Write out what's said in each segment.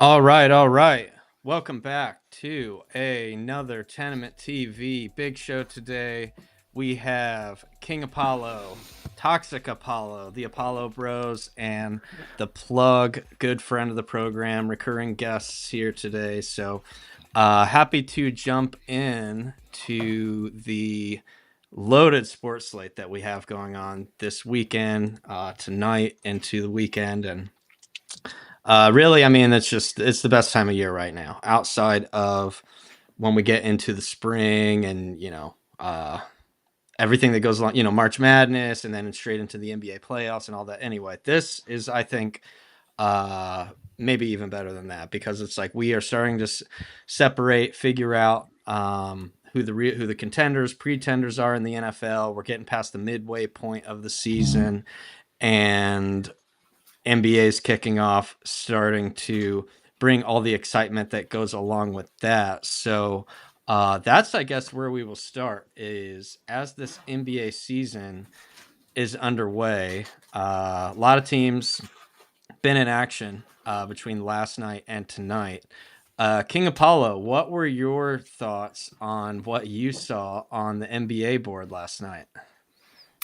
All right, all right. Welcome back to another Tenement TV big show today. We have King Apollo, Toxic Apollo, the Apollo Bros, and the Plug, good friend of the program, recurring guests here today. So happy to jump in to the loaded sports slate that we have going on this weekend, tonight into the weekend, and really, I mean, it's the best time of year right now. Outside of when we get into the spring and everything that goes along, March Madness, and then straight into the NBA playoffs and all that. Anyway, this is, I think, maybe even better than that because it's like we are starting to separate, figure out who the contenders, pretenders are in the NFL. We're getting past the midway point of the season, and NBA is kicking off, starting to bring all the excitement that goes along with that. So that's, I guess, where we will start is as this NBA season is underway. A lot of teams been in action between last night and tonight. King Apollo, what were your thoughts on what you saw on the NBA board last night?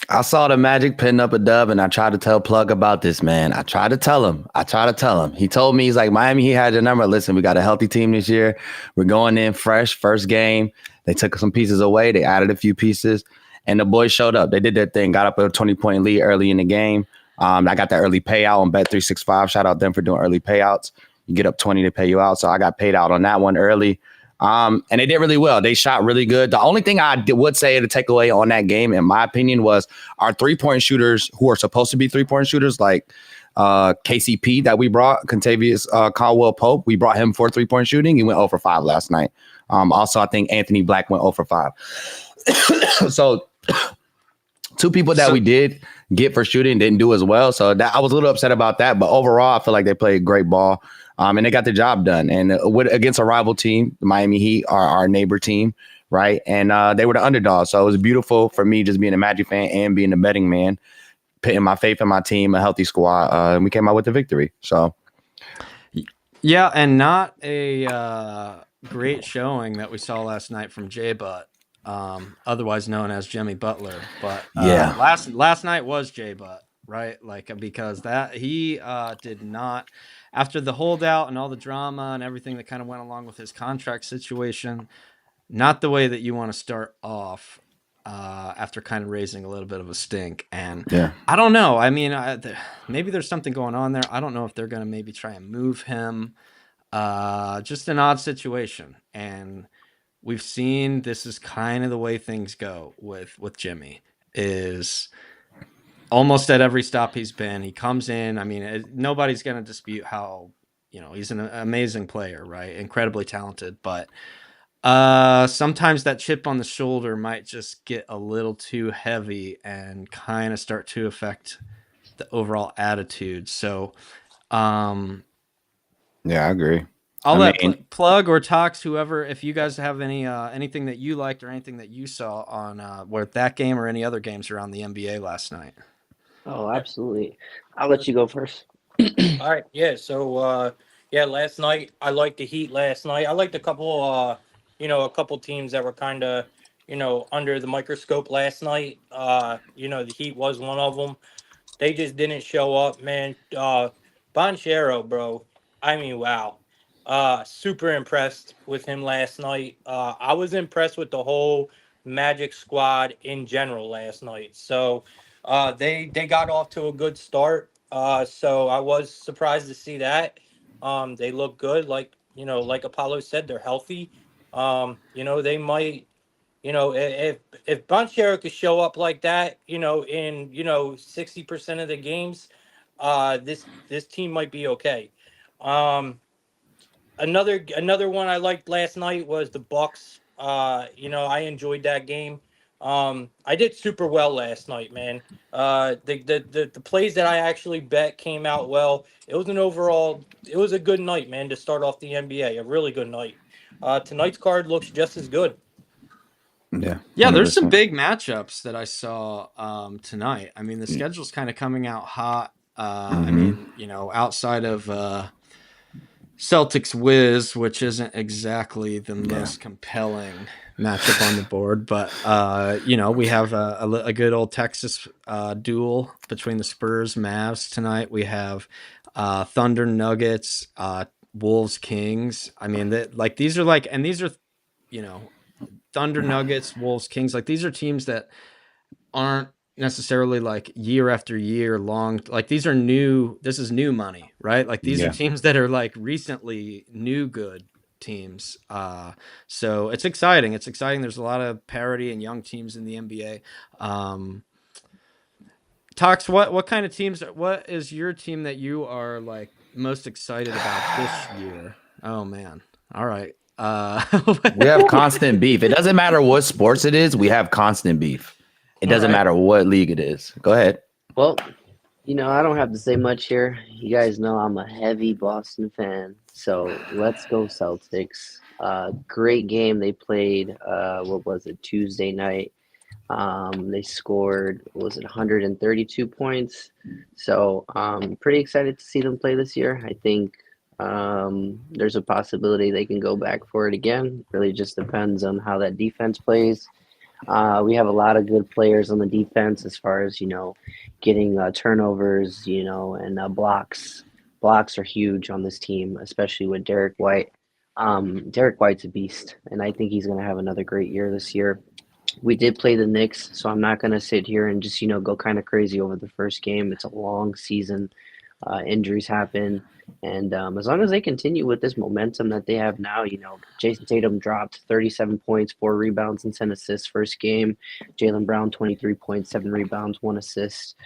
I saw the Magic putting up a dub, and I tried to tell Plug about this, man. I tried to tell him. He told me, he's like, Miami, he had your number. Listen, we got a healthy team this year. We're going in fresh, first game. They took some pieces away. They added a few pieces, and the boys showed up. They did their thing, got up a 20-point lead early in the game. I got that early payout on Bet365. Shout out them for doing early payouts. You get up 20 to pay you out. So I got paid out on that one early. And they did really well. They shot really good. The only thing I would say to take away on that game, in my opinion, was our three-point shooters who are supposed to be three-point shooters, like KCP that we brought, Contavious Caldwell Pope. We brought him for three-point shooting. He went 0 for 5 last night. Also, I think Anthony Black went 0 for 5. So two people that we did get for shooting didn't do as well. So that, I was a little upset about that. But overall, I feel like they played great ball. And they got the job done. And against a rival team, the Miami Heat, our neighbor team, right? And they were the underdog. So it was beautiful for me just being a Magic fan and being a betting man, putting my faith in my team, a healthy squad. And we came out with the victory. So, yeah, and not a great showing that we saw last night from J Butt, otherwise known as Jimmy Butler. But yeah. last night was J Butt, right? Like, because that he did not, after the holdout and all the drama and everything that kind of went along with his contract situation, not the way that you want to start off after kind of raising a little bit of a stink. And Yeah. I don't know. I mean, maybe there's something going on there. I don't know if they're going to maybe try and move him. Just an odd situation. And we've seen this is kind of the way things go with Jimmy, is almost at every stop he's been, he comes in. I mean, nobody's going to dispute how, he's an amazing player, right? Incredibly talented, but sometimes that chip on the shoulder might just get a little too heavy and kind of start to affect the overall attitude. So, Yeah, I agree. I'll I let mean, Plug or Tox, whoever, if you guys have anything that you liked or anything that you saw on with that game or any other games around the NBA last night. Oh, absolutely. I'll let you go first. All right, yeah. So, yeah, last night I liked the Heat. Last night I liked a couple teams that were kind of, under the microscope last night. The Heat was one of them. They just didn't show up, man. Bonchero, bro. I mean, wow. Super impressed with him last night. I was impressed with the whole Magic squad in general last night. So, they got off to a good start. So I was surprised to see that. They look good. Like Apollo said, they're healthy. They might, if Banchero could show up like that, in 60% of the games, this team might be okay. Um, another one I liked last night was the Bucks. I enjoyed that game. I did super well last night, man. The plays that I actually bet came out well. It was a good night, man, to start off the NBA. A really good night. Tonight's card looks just as good. yeah. Yeah, there's some 100%. big matchups that I saw tonight. I mean, the schedule's kind of coming out hot. I mean, outside of Celtics Wiz, which isn't exactly the most compelling matchup on the board, but we have a good old Texas duel between the Spurs Mavs tonight. We have Thunder Nuggets, Wolves Kings. I mean, these are Thunder Nuggets, Wolves Kings. Like these are teams that aren't necessarily like year after year long. Like these are new. This is new money, right? Like these are teams that are like recently new good teams. So it's exciting. It's exciting. There's a lot of parity and young teams in the NBA. Tox, what kind of teams? What is your team that you are like most excited about this year? Oh man. All right. We have constant beef. It doesn't matter what sports it is. We have constant beef. It doesn't matter what league it is. Go ahead. Well, I don't have to say much here. You guys know I'm a heavy Boston fan, so let's go Celtics. Great game they played. What was it, Tuesday night? They scored, was it 132 points? So pretty excited to see them play this year. I think there's a possibility they can go back for it again. Really just depends on how that defense plays. We have a lot of good players on the defense as far as, getting turnovers, and blocks. Blocks are huge on this team, especially with Derek White. Derek White's a beast, and I think he's going to have another great year this year. We did play the Knicks, so I'm not going to sit here and just, go kind of crazy over the first game. It's a long season. Injuries happen. And as long as they continue with this momentum that they have now, Jason Tatum dropped 37 points, 4 rebounds, and 10 assists first game. Jaylen Brown, 23 points, 7 rebounds, 1 assist.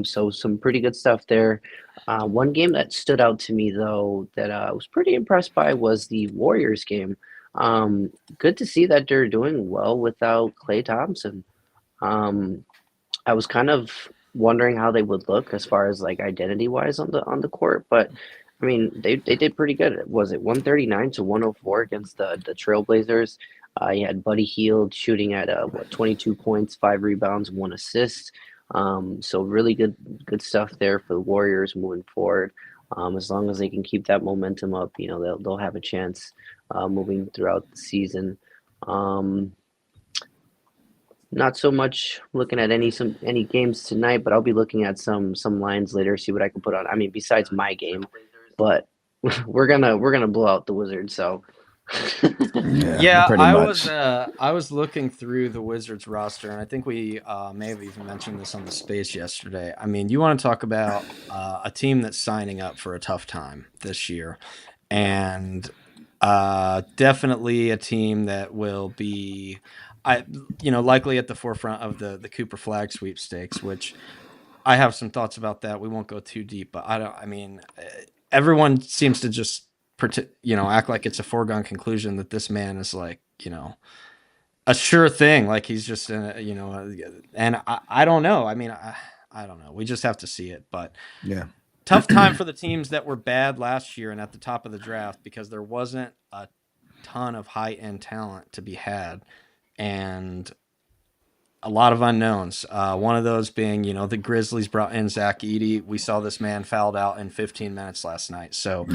So some pretty good stuff there. One game that stood out to me, though, that I was pretty impressed by was the Warriors game. Good to see that they're doing well without Klay Thompson. I was kind of wondering how they would look as far as like identity wise on the court, but I mean they did pretty good. Was it 139 to 104 against the Trailblazers? You had Buddy Hield shooting at 22 points, 5 rebounds, 1 assist. So really good stuff there for the Warriors moving forward. As long as they can keep that momentum up, they'll have a chance moving throughout the season. Not so much looking at any games tonight, but I'll be looking at some lines later, see what I can put on. I mean, besides my game, but we're gonna blow out the Wizards. So Yeah, pretty much. I was looking through the Wizards roster, and I think we may have even mentioned this on the space yesterday. I mean, you want to talk about a team that's signing up for a tough time this year, and definitely a team that will be, likely at the forefront of the Cooper Flag sweepstakes, which I have some thoughts about that. We won't go too deep, but everyone seems to just act like it's a foregone conclusion that this man is like, a sure thing. Like he's just, and I don't know. I mean, I don't know. We just have to see it, but yeah. Tough time for the teams that were bad last year and at the top of the draft because there wasn't a ton of high end talent to be had. And a lot of unknowns. One of those being, the Grizzlies brought in Zack Edey. We saw this man fouled out in 15 minutes last night. So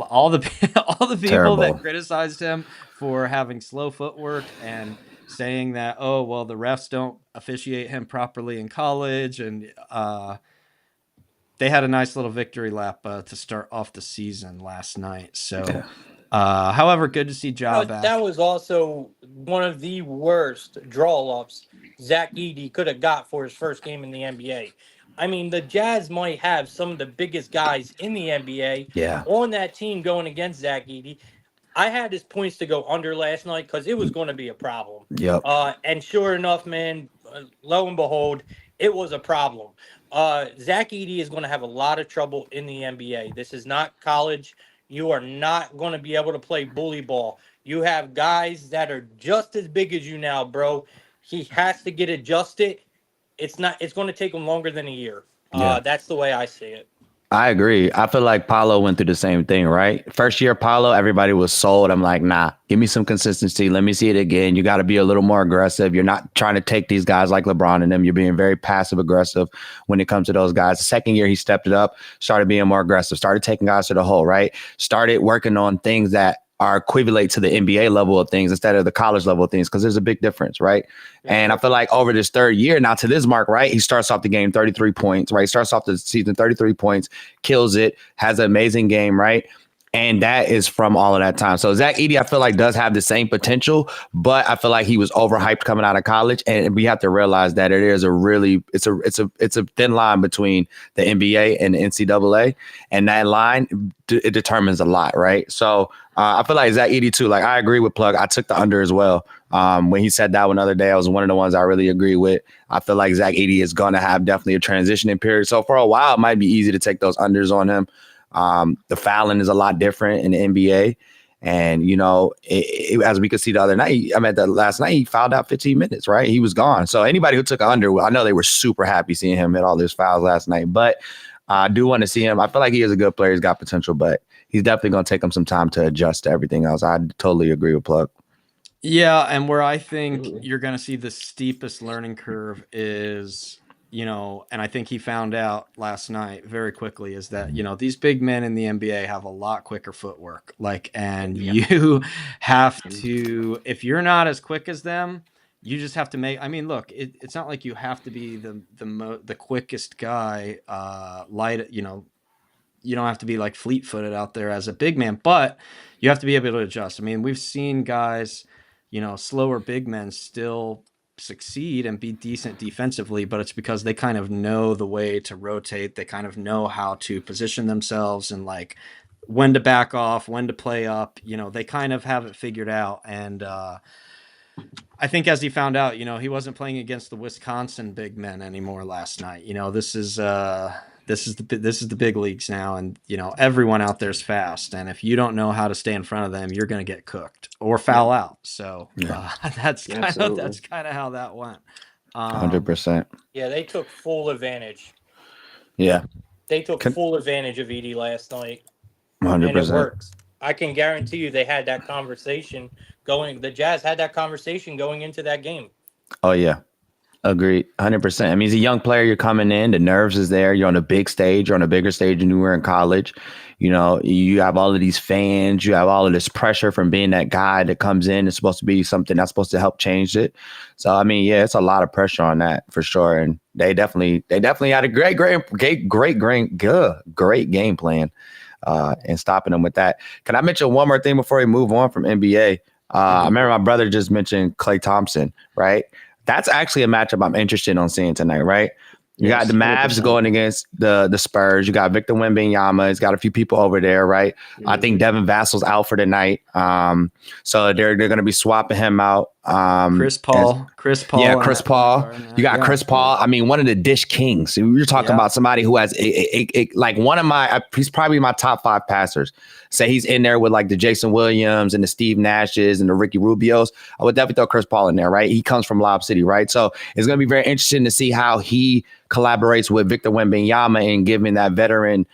all the people Terrible. that criticized him for having slow footwork and saying that, oh, well, the refs don't officiate him properly in college, and they had a nice little victory lap to start off the season last night. So. However, good to see Ja back. That was also one of the worst draw-ups Zack Edey could have got for his first game in the NBA. I mean, the Jazz might have some of the biggest guys in the NBA on that team going against Zack Edey. I had his points to go under last night because it was going to be a problem. Yep. And sure enough, man, lo and behold, it was a problem. Zack Edey is going to have a lot of trouble in the NBA. This is not college. You are not going to be able to play bully ball. You have guys that are just as big as you now, bro. He has to get adjusted. It's going to take him longer than a year. That's the way I see it. I agree. I feel like Paulo went through the same thing, right? First year Paulo, everybody was sold. I'm like, nah, give me some consistency. Let me see it again. You got to be a little more aggressive. You're not trying to take these guys like LeBron and them. You're being very passive aggressive when it comes to those guys. The second year he stepped it up, started being more aggressive, started taking guys to the hole, right? Started working on things that are equivalent to the NBA level of things instead of the college level of things, because there's a big difference, right? And I feel like over this third year, now to this mark, right, he starts off the game 33 points, right? Starts off the season 33 points, kills it, has an amazing game, right? And that is from all of that time. So Zach Edey, I feel like does have the same potential, but I feel like he was overhyped coming out of college. And we have to realize that it is it's a thin line between the NBA and the NCAA. And that line, it determines a lot, right? So I feel like Zach Edey too. Like I agree with Plug. I took the under as well. When he said that one other day, I was one of the ones I really agree with. I feel like Zach Edey is going to have definitely a transitioning period. So for a while, it might be easy to take those unders on him. The fouling is a lot different in the NBA. And, you know, as we could see the other night, last night, he fouled out 15 minutes, right? He was gone. So anybody who took an under, I know they were super happy seeing him hit all those fouls last night. But I do want to see him. I feel like he is a good player. He's got potential, but he's definitely going to take him some time to adjust to everything else. I totally agree with Plug. Yeah, and where I think you're going to see the steepest learning curve is, you know, and I think he found out last night very quickly, is that, you know, these big men in the NBA have a lot quicker footwork. Like, and you have to, if you're not as quick as them, you just have to make, I mean, look, it's not like you have to be the quickest guy, you know, you don't have to be like fleet-footed out there as a big man, but you have to be able to adjust. I mean, we've seen guys, you know, slower big men still succeed and be decent defensively, but it's because they kind of know the way to rotate. They kind of know how to position themselves and like when to back off, when to play up. You know, they kind of have it figured out. And I think as he found out, you know, he wasn't playing against the Wisconsin big men anymore last night. You know, this is the big leagues now, and you know everyone out there's fast, and if you don't know how to stay in front of them, you're going to get cooked or foul out. So that's kind of how that went. 100%. Yeah, they took full advantage. Yeah, they took full advantage of Edey last night. 100%. And it works. I can guarantee you they had that conversation going. The Jazz had that conversation going into that game. Oh yeah. Agreed, 100%. I mean, he's a young player. You're coming in. The nerves is there. You're on a big stage. You're on a bigger stage than you were in college. You know, you have all of these fans. You have all of this pressure from being that guy that comes in. It's supposed to be something that's supposed to help change it. So, I mean, yeah, it's a lot of pressure on that for sure. And they definitely had a great game plan and stopping them with that. Can I mention one more thing before we move on from NBA? I remember my brother just mentioned Klay Thompson, right? That's actually a matchup I'm interested in seeing tonight, right? You got the Mavs 100%. Going against the Spurs. You got Victor Wembanyama. He's got a few people over there, right? Mm-hmm. I think Devin Vassal's out for the night. So they're going to be swapping him out. Chris Paul. Yeah, Chris Paul. You got Chris Paul. I mean, one of the dish kings. You're talking about somebody who has like one of he's probably my top 5 passers. Say he's in there with like the Jason Williams and the Steve Nashes and the Ricky Rubios. I would definitely throw Chris Paul in there, right? He comes from Lob City, right? So it's going to be very interesting to see how he collaborates with Victor Wembanyama and giving that veteran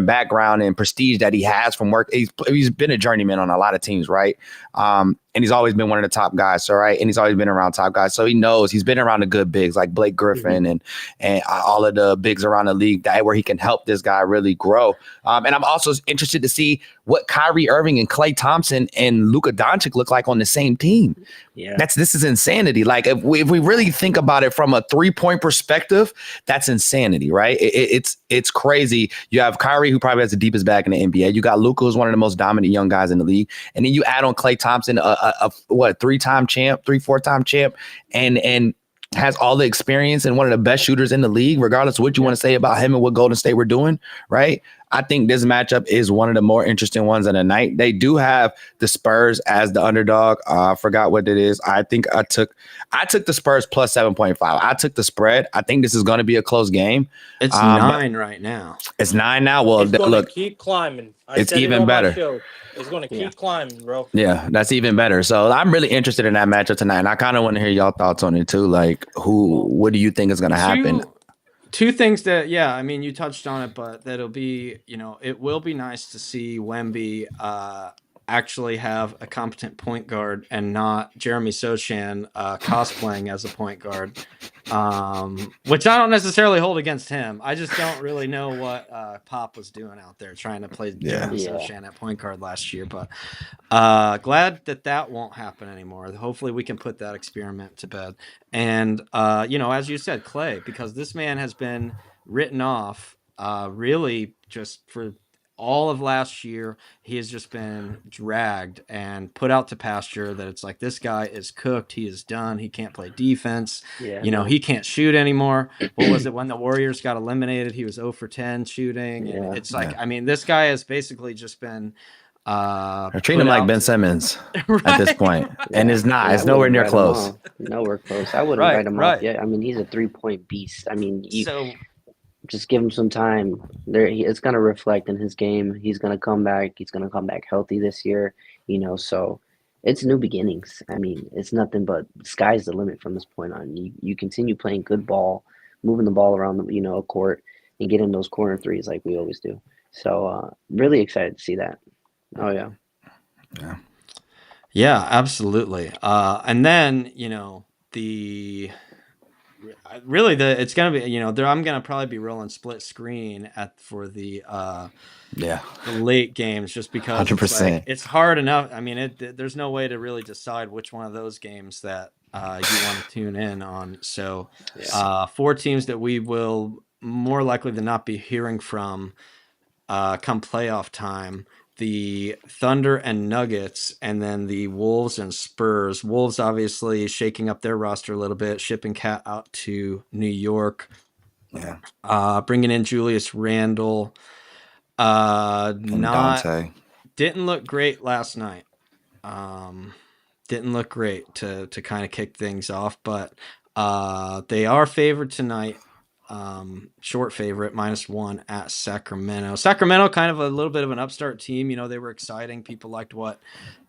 background and prestige that he has from work. He's been a journeyman on a lot of teams, right? And he's always been one of the top guys, so right? And he's always been around top guys. So he knows he's been around the good bigs like Blake Griffin and all of the bigs around the league where he can help this guy really grow. And I'm also interested to see what Kyrie Irving and Klay Thompson and Luka Doncic look like on the same team. Yeah, this is insanity. Like if we really think about it from a 3-point perspective, that's insanity, right? It's crazy. You have Kyrie, who probably has the deepest bag in the NBA. You got Luka, who's one of the most dominant young guys in the league, and then you add on Klay Thompson, a 3-time champ, 4-time champ, and has all the experience and one of the best shooters in the league, regardless of what you want to say about him and what Golden State were doing, right? I think this matchup is one of the more interesting ones of the night. They do have the Spurs as the underdog. I forgot what it is. I think I took the Spurs plus 7.5. I took the spread. I think this is going to be a close game. It's 9 right now. It's 9 now. Well, look, keep climbing. It's even better. It's going to keep climbing, bro. Yeah, that's even better. So I'm really interested in that matchup tonight, and I kind of want to hear y'all thoughts on it too. Like, what do you think is going to happen? Two things that, yeah, I mean, you touched on it, but that'll be, it will be nice to see Wemby actually have a competent point guard and not Jeremy Sochan cosplaying as a point guard, which I don't necessarily hold against him. I just don't really know what Pop was doing out there trying to play Jeremy Sochan at point guard last year, but glad that won't happen anymore. Hopefully we can put that experiment to bed. And, as you said, Clay, because this man has been written off really just for all of last year. He has just been dragged and put out to pasture that it's like, this guy is cooked. He is done. He can't play defense. Yeah, He can't shoot anymore. What was it when the Warriors got eliminated? He was 0 for 10 shooting. Yeah. And it's like, I mean, this guy has basically just been they're treating him like Ben Simmons at this point. And it's not. It's nowhere near close. Nowhere close. I wouldn't write him off yet. I mean, he's a 3-point beast. I mean, just give him some time. It's going to reflect in his game. He's going to come back. He's going to come back healthy this year. So it's new beginnings. I mean, it's nothing but sky's the limit from this point on. You continue playing good ball, moving the ball around a court, and getting those corner threes like we always do. So really excited to see that. Oh yeah. Yeah, absolutely. And then, it's going to be, I'm going to probably be rolling split screen for the late games, just because 100%. It's hard enough. I mean, there's no way to really decide which one of those games that you want to tune in on. So 4 teams that we will more likely than not be hearing from come playoff time: the Thunder and Nuggets, and then the Wolves and Spurs. Wolves obviously shaking up their roster a little bit, shipping Cat out to New York. Yeah. Bringing in Julius Randle. Dante. Didn't look great last night. Didn't look great to kind of kick things off, but they are favored tonight. Short favorite, -1 at Sacramento. Sacramento, kind of a little bit of an upstart team. They were exciting. People liked what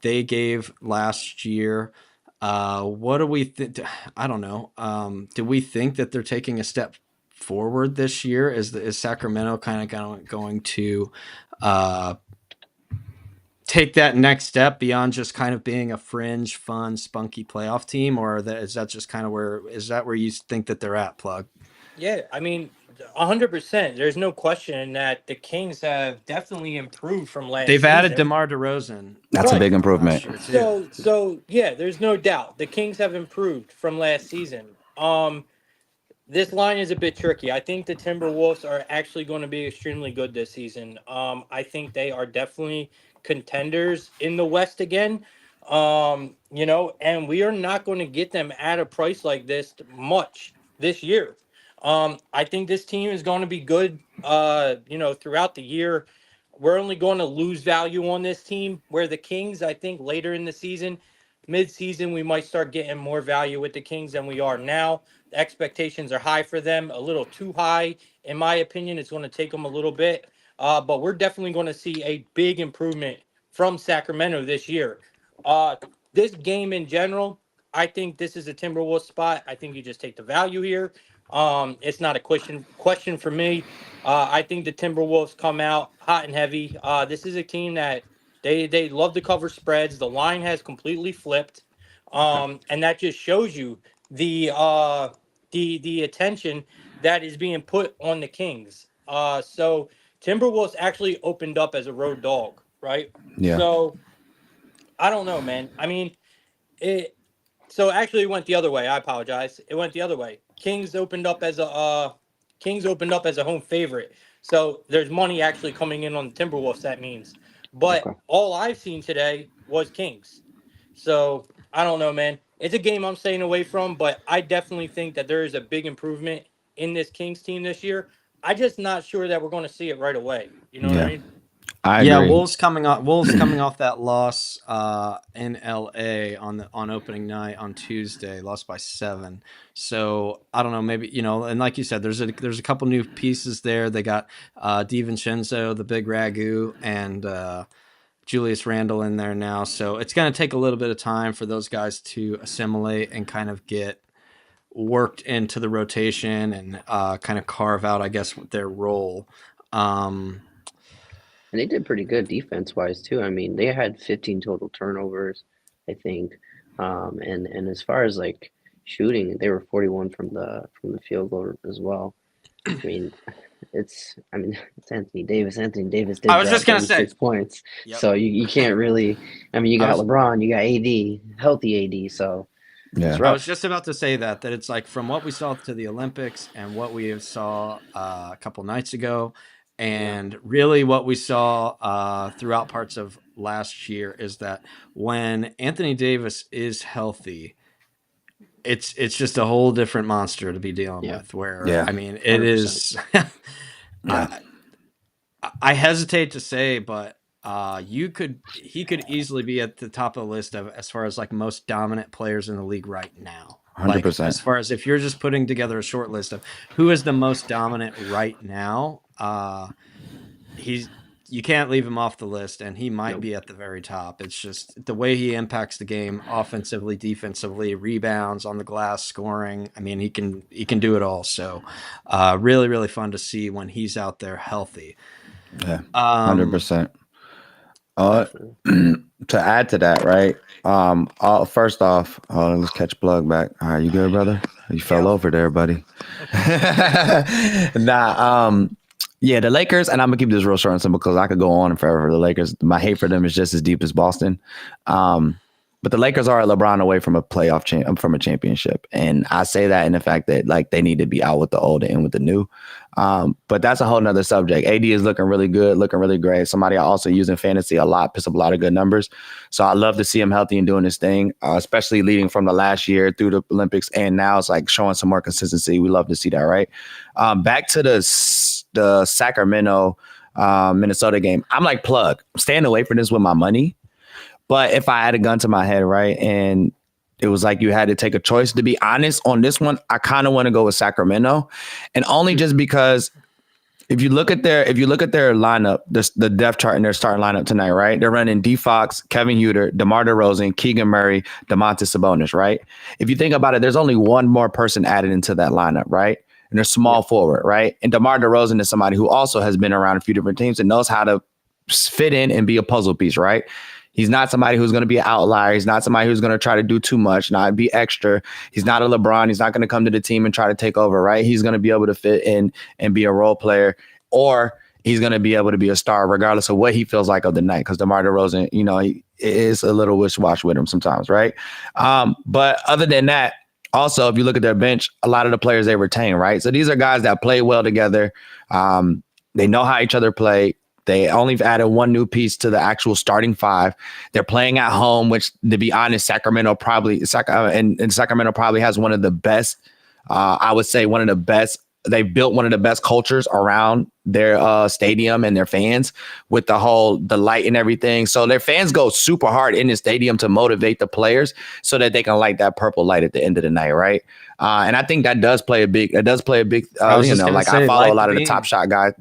they gave last year. What do we think? I don't know. Do we think that they're taking a step forward this year? Is Sacramento kind of going to take that next step beyond just kind of being a fringe, fun, spunky playoff team, or is that just kind of where you think that they're at, Plug? Yeah, I mean, 100%. There's no question that the Kings have definitely improved from last They've season. added DeMar DeRozan. That's a big improvement. So yeah, there's no doubt the Kings have improved from last season. This line is a bit tricky. I think the Timberwolves are actually going to be extremely good this season. I think they are definitely contenders in the West again. And we are not going to get them at a price like this much this year. I think this team is going to be good, throughout the year. We're only going to lose value on this team, where the Kings, I think later in the season, mid-season, we might start getting more value with the Kings than we are now. The expectations are high for them, a little too high. In my opinion, it's going to take them a little bit. But we're definitely going to see a big improvement from Sacramento this year. This game in general, I think this is a Timberwolves spot. I think you just take the value here. It's not a question for me. I think the Timberwolves come out hot and heavy. This is a team that they love to cover spreads. The line has completely flipped, and that just shows you the attention that is being put on the Kings. So Timberwolves actually opened up as a road dog, right? Yeah. So I don't know, man. I mean, it. So actually, it went the other way. I apologize. It went the other way. Kings opened up as a home favorite. So there's money actually coming in on the Timberwolves. That means, but all I've seen today was Kings. So I don't know, man. It's a game I'm staying away from, but I definitely think that there is a big improvement in this Kings team this year. I'm just not sure that we're going to see it right away. You know what I mean? I agree. Wolves coming off that loss in LA on opening night on Tuesday, lost by 7. So I don't know, maybe and like you said, there's a couple new pieces there. They got DiVincenzo, the big ragu, and Julius Randle in there now. So it's going to take a little bit of time for those guys to assimilate and kind of get worked into the rotation and kind of carve out, I guess, their role. And they did pretty good defense-wise too. I mean, they had 15 total turnovers, I think. And as far as like shooting, they were 41 from the field goal as well. I mean, it's Anthony Davis. Anthony Davis did I was drop just gonna say, 36 points, Yep. so you can't really. I mean, you got LeBron, you got AD, healthy AD, so Yeah. it's I rough. was just about to say that it's like from what we saw to the Olympics and what we saw a couple nights ago, and really what we saw throughout parts of last year is that when Anthony Davis is healthy, it's just a whole different monster to be dealing with. Where I mean, it 100%. Is. I hesitate to say, but he could easily be at the top of the list of as far as like most dominant players in the league right now. 100%. Like, as far as if you're just putting together a short list of who is the most dominant right now, you can't leave him off the list, and he might be at the very top. It's just the way he impacts the game offensively, defensively, rebounds on the glass, scoring. I mean, he can do it all. So really, really fun to see when he's out there healthy. Yeah, 100%. To add to that, right? First off, let's catch Plug back. All right, you good, brother? You fell over there, buddy. Yeah, the Lakers, and I'm gonna keep this real short and simple because I could go on forever. The Lakers, my hate for them is just as deep as Boston. But the Lakers are a LeBron away from a from a championship. And I say that in the fact that like they need to be out with the old and in with the new. But that's a whole nother subject. AD is looking really good, looking really great. Somebody I also use in fantasy a lot, piss up a lot of good numbers. So I love to see him healthy and doing his thing, especially leading from the last year through the Olympics. And now it's like showing some more consistency. We love to see that, right? Back to the Sacramento, Minnesota game. I'm like, Plug, I'm staying away from this with my money. But if I had a gun to my head, right, and it was like you had to take a choice, to be honest, on this one, I kind of want to go with Sacramento. And only just because if you look at their lineup, the depth chart in their starting lineup tonight, right? They're running D Fox, Kevin Huerter, DeMar DeRozan, Keegan Murray, Domantas Sabonis, right? If you think about it, there's only one more person added into that lineup, right? And they're small forward, right? And DeMar DeRozan is somebody who also has been around a few different teams and knows how to fit in and be a puzzle piece, right? He's not somebody who's going to be an outlier. He's not somebody who's going to try to do too much, not be extra. He's not a LeBron. He's not going to come to the team and try to take over, right? He's going to be able to fit in and be a role player, or he's going to be able to be a star regardless of what he feels like of the night. Because DeMar DeRozan, he is a little wish-wash with him sometimes, right? But other than that, also, if you look at their bench, a lot of the players they retain, right? So these are guys that play well together. They know how each other play. They only added one new piece to the actual starting five. They're playing at home, which, to be honest, Sacramento probably has one of the best. I would say one of the best. They've built one of the best cultures around their stadium and their fans with the light and everything. So their fans go super hard in the stadium to motivate the players so that they can light that purple light at the end of the night, right? And I think that does play a big. I follow a lot of the top shot guys,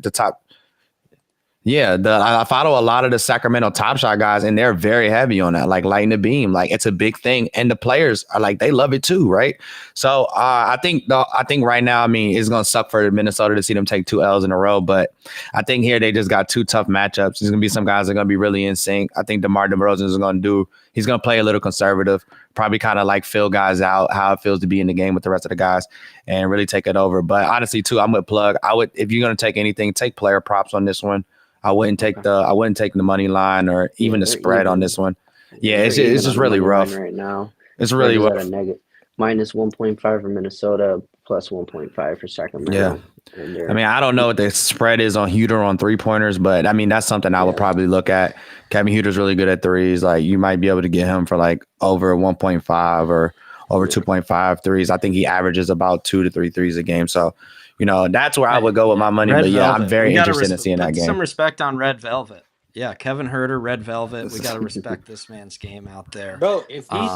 I follow a lot of the Sacramento top shot guys, and they're very heavy on that, like lighting the beam. Like, it's a big thing. And the players are like, they love it too, right? So I think right now, I mean, it's going to suck for Minnesota to see them take 2 L's in a row. But I think here they just got two tough matchups. There's going to be some guys that are going to be really in sync. I think DeMar DeRozan he's going to play a little conservative, probably kind of like fill guys out, how it feels to be in the game with the rest of the guys, and really take it over. But honestly, too, I'm with Plug. If you're going to take anything, take player props on this one. I wouldn't take the money line or even the spread on this one. Yeah, it's just really rough right now. It's really rough. At a minus 1.5 for Minnesota, plus 1.5 for Sacramento. Yeah. I mean, I don't know what the spread is on Huerter on 3-pointers, but I mean, that's something I would probably look at. Kevin Huter's really good at threes. Like, you might be able to get him for like over 1.5 or over 2.5 threes. I think he averages about 2 to 3 threes a game. So, that's where I would go with my money. Red Velvet. I'm very interested in seeing that game. Some respect on Red Velvet. Yeah, Kevin Huerter, Red Velvet. We got to respect this man's game out there. Bro, if he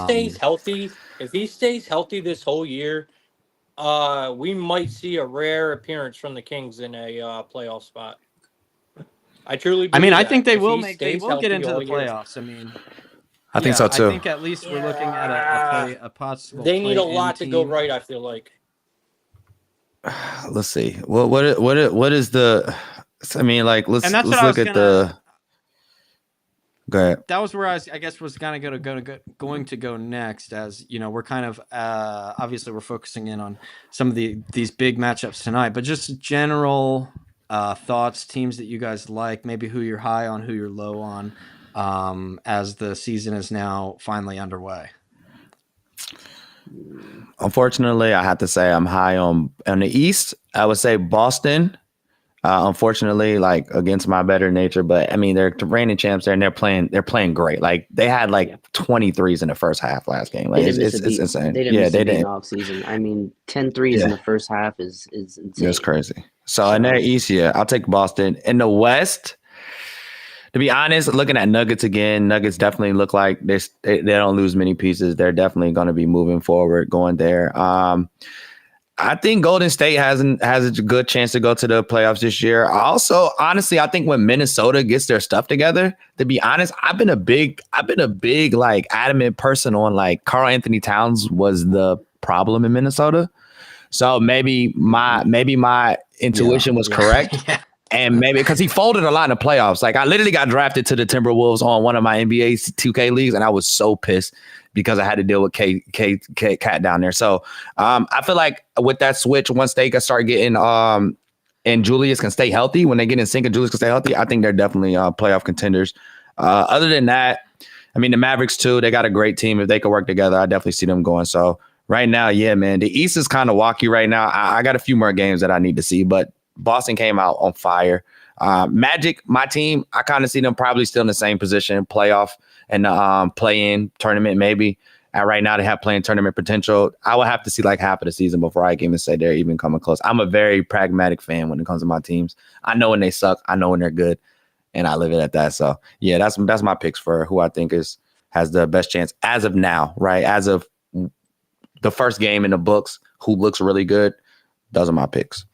stays healthy this whole year, we might see a rare appearance from the Kings in a playoff spot. I truly believe I think they will get into the playoffs. I mean, I think so I too. think at least we're looking at a possible. They need a play-in lot to go team. right, I feel like. Let's see. What is the? I mean, like let's And that's what I look was at the. Go ahead. That was where I guess was going to go next. As you know, we're kind of obviously we're focusing in on some of these big matchups tonight, but just general thoughts, teams that you guys like, maybe who you're high on, who you're low on, as the season is now finally underway. Unfortunately, I have to say I'm high on the East. I would say Boston. Unfortunately, like against my better nature, but I mean they're reigning champs there and they're playing great. Like they had like 23s in the first half last game. Like it's insane. They didn't off season. I mean, 10 threes in the first half is insane. It's crazy. So in their East, I'll take Boston. In the West, to be honest, looking at Nuggets again, Nuggets definitely look like they don't lose many pieces. They're definitely going to be moving forward, going there. I think Golden State has a good chance to go to the playoffs this year. Also, honestly, I think when Minnesota gets their stuff together, to be honest, I've been a big like adamant person on like Karl Anthony Towns was the problem in Minnesota. So maybe my intuition was correct. Yeah. And maybe because he folded a lot in the playoffs. Like I literally got drafted to the Timberwolves on one of my NBA 2K leagues, and I was so pissed because I had to deal with Cat down there. So I feel like with that switch, once they can start getting and Julius can stay healthy, when they get in sync and Julius can stay healthy, I think they're definitely playoff contenders. Other than that, I mean the Mavericks too. They got a great team. If they can work together, I definitely see them going. So right now, yeah, man, the East is kind of wacky right now. I got a few more games that I need to see, but Boston came out on fire. Magic, my team, I kind of see them probably still in the same position, playoff and play-in tournament maybe. And right now they have play-in tournament potential. I would have to see like half of the season before I can even say they're even coming close. I'm a very pragmatic fan when it comes to my teams. I know when they suck. I know when they're good. And I live it at that. So, yeah, that's my picks for who I think has the best chance as of now, right? As of the first game in the books, who looks really good. Those are my picks.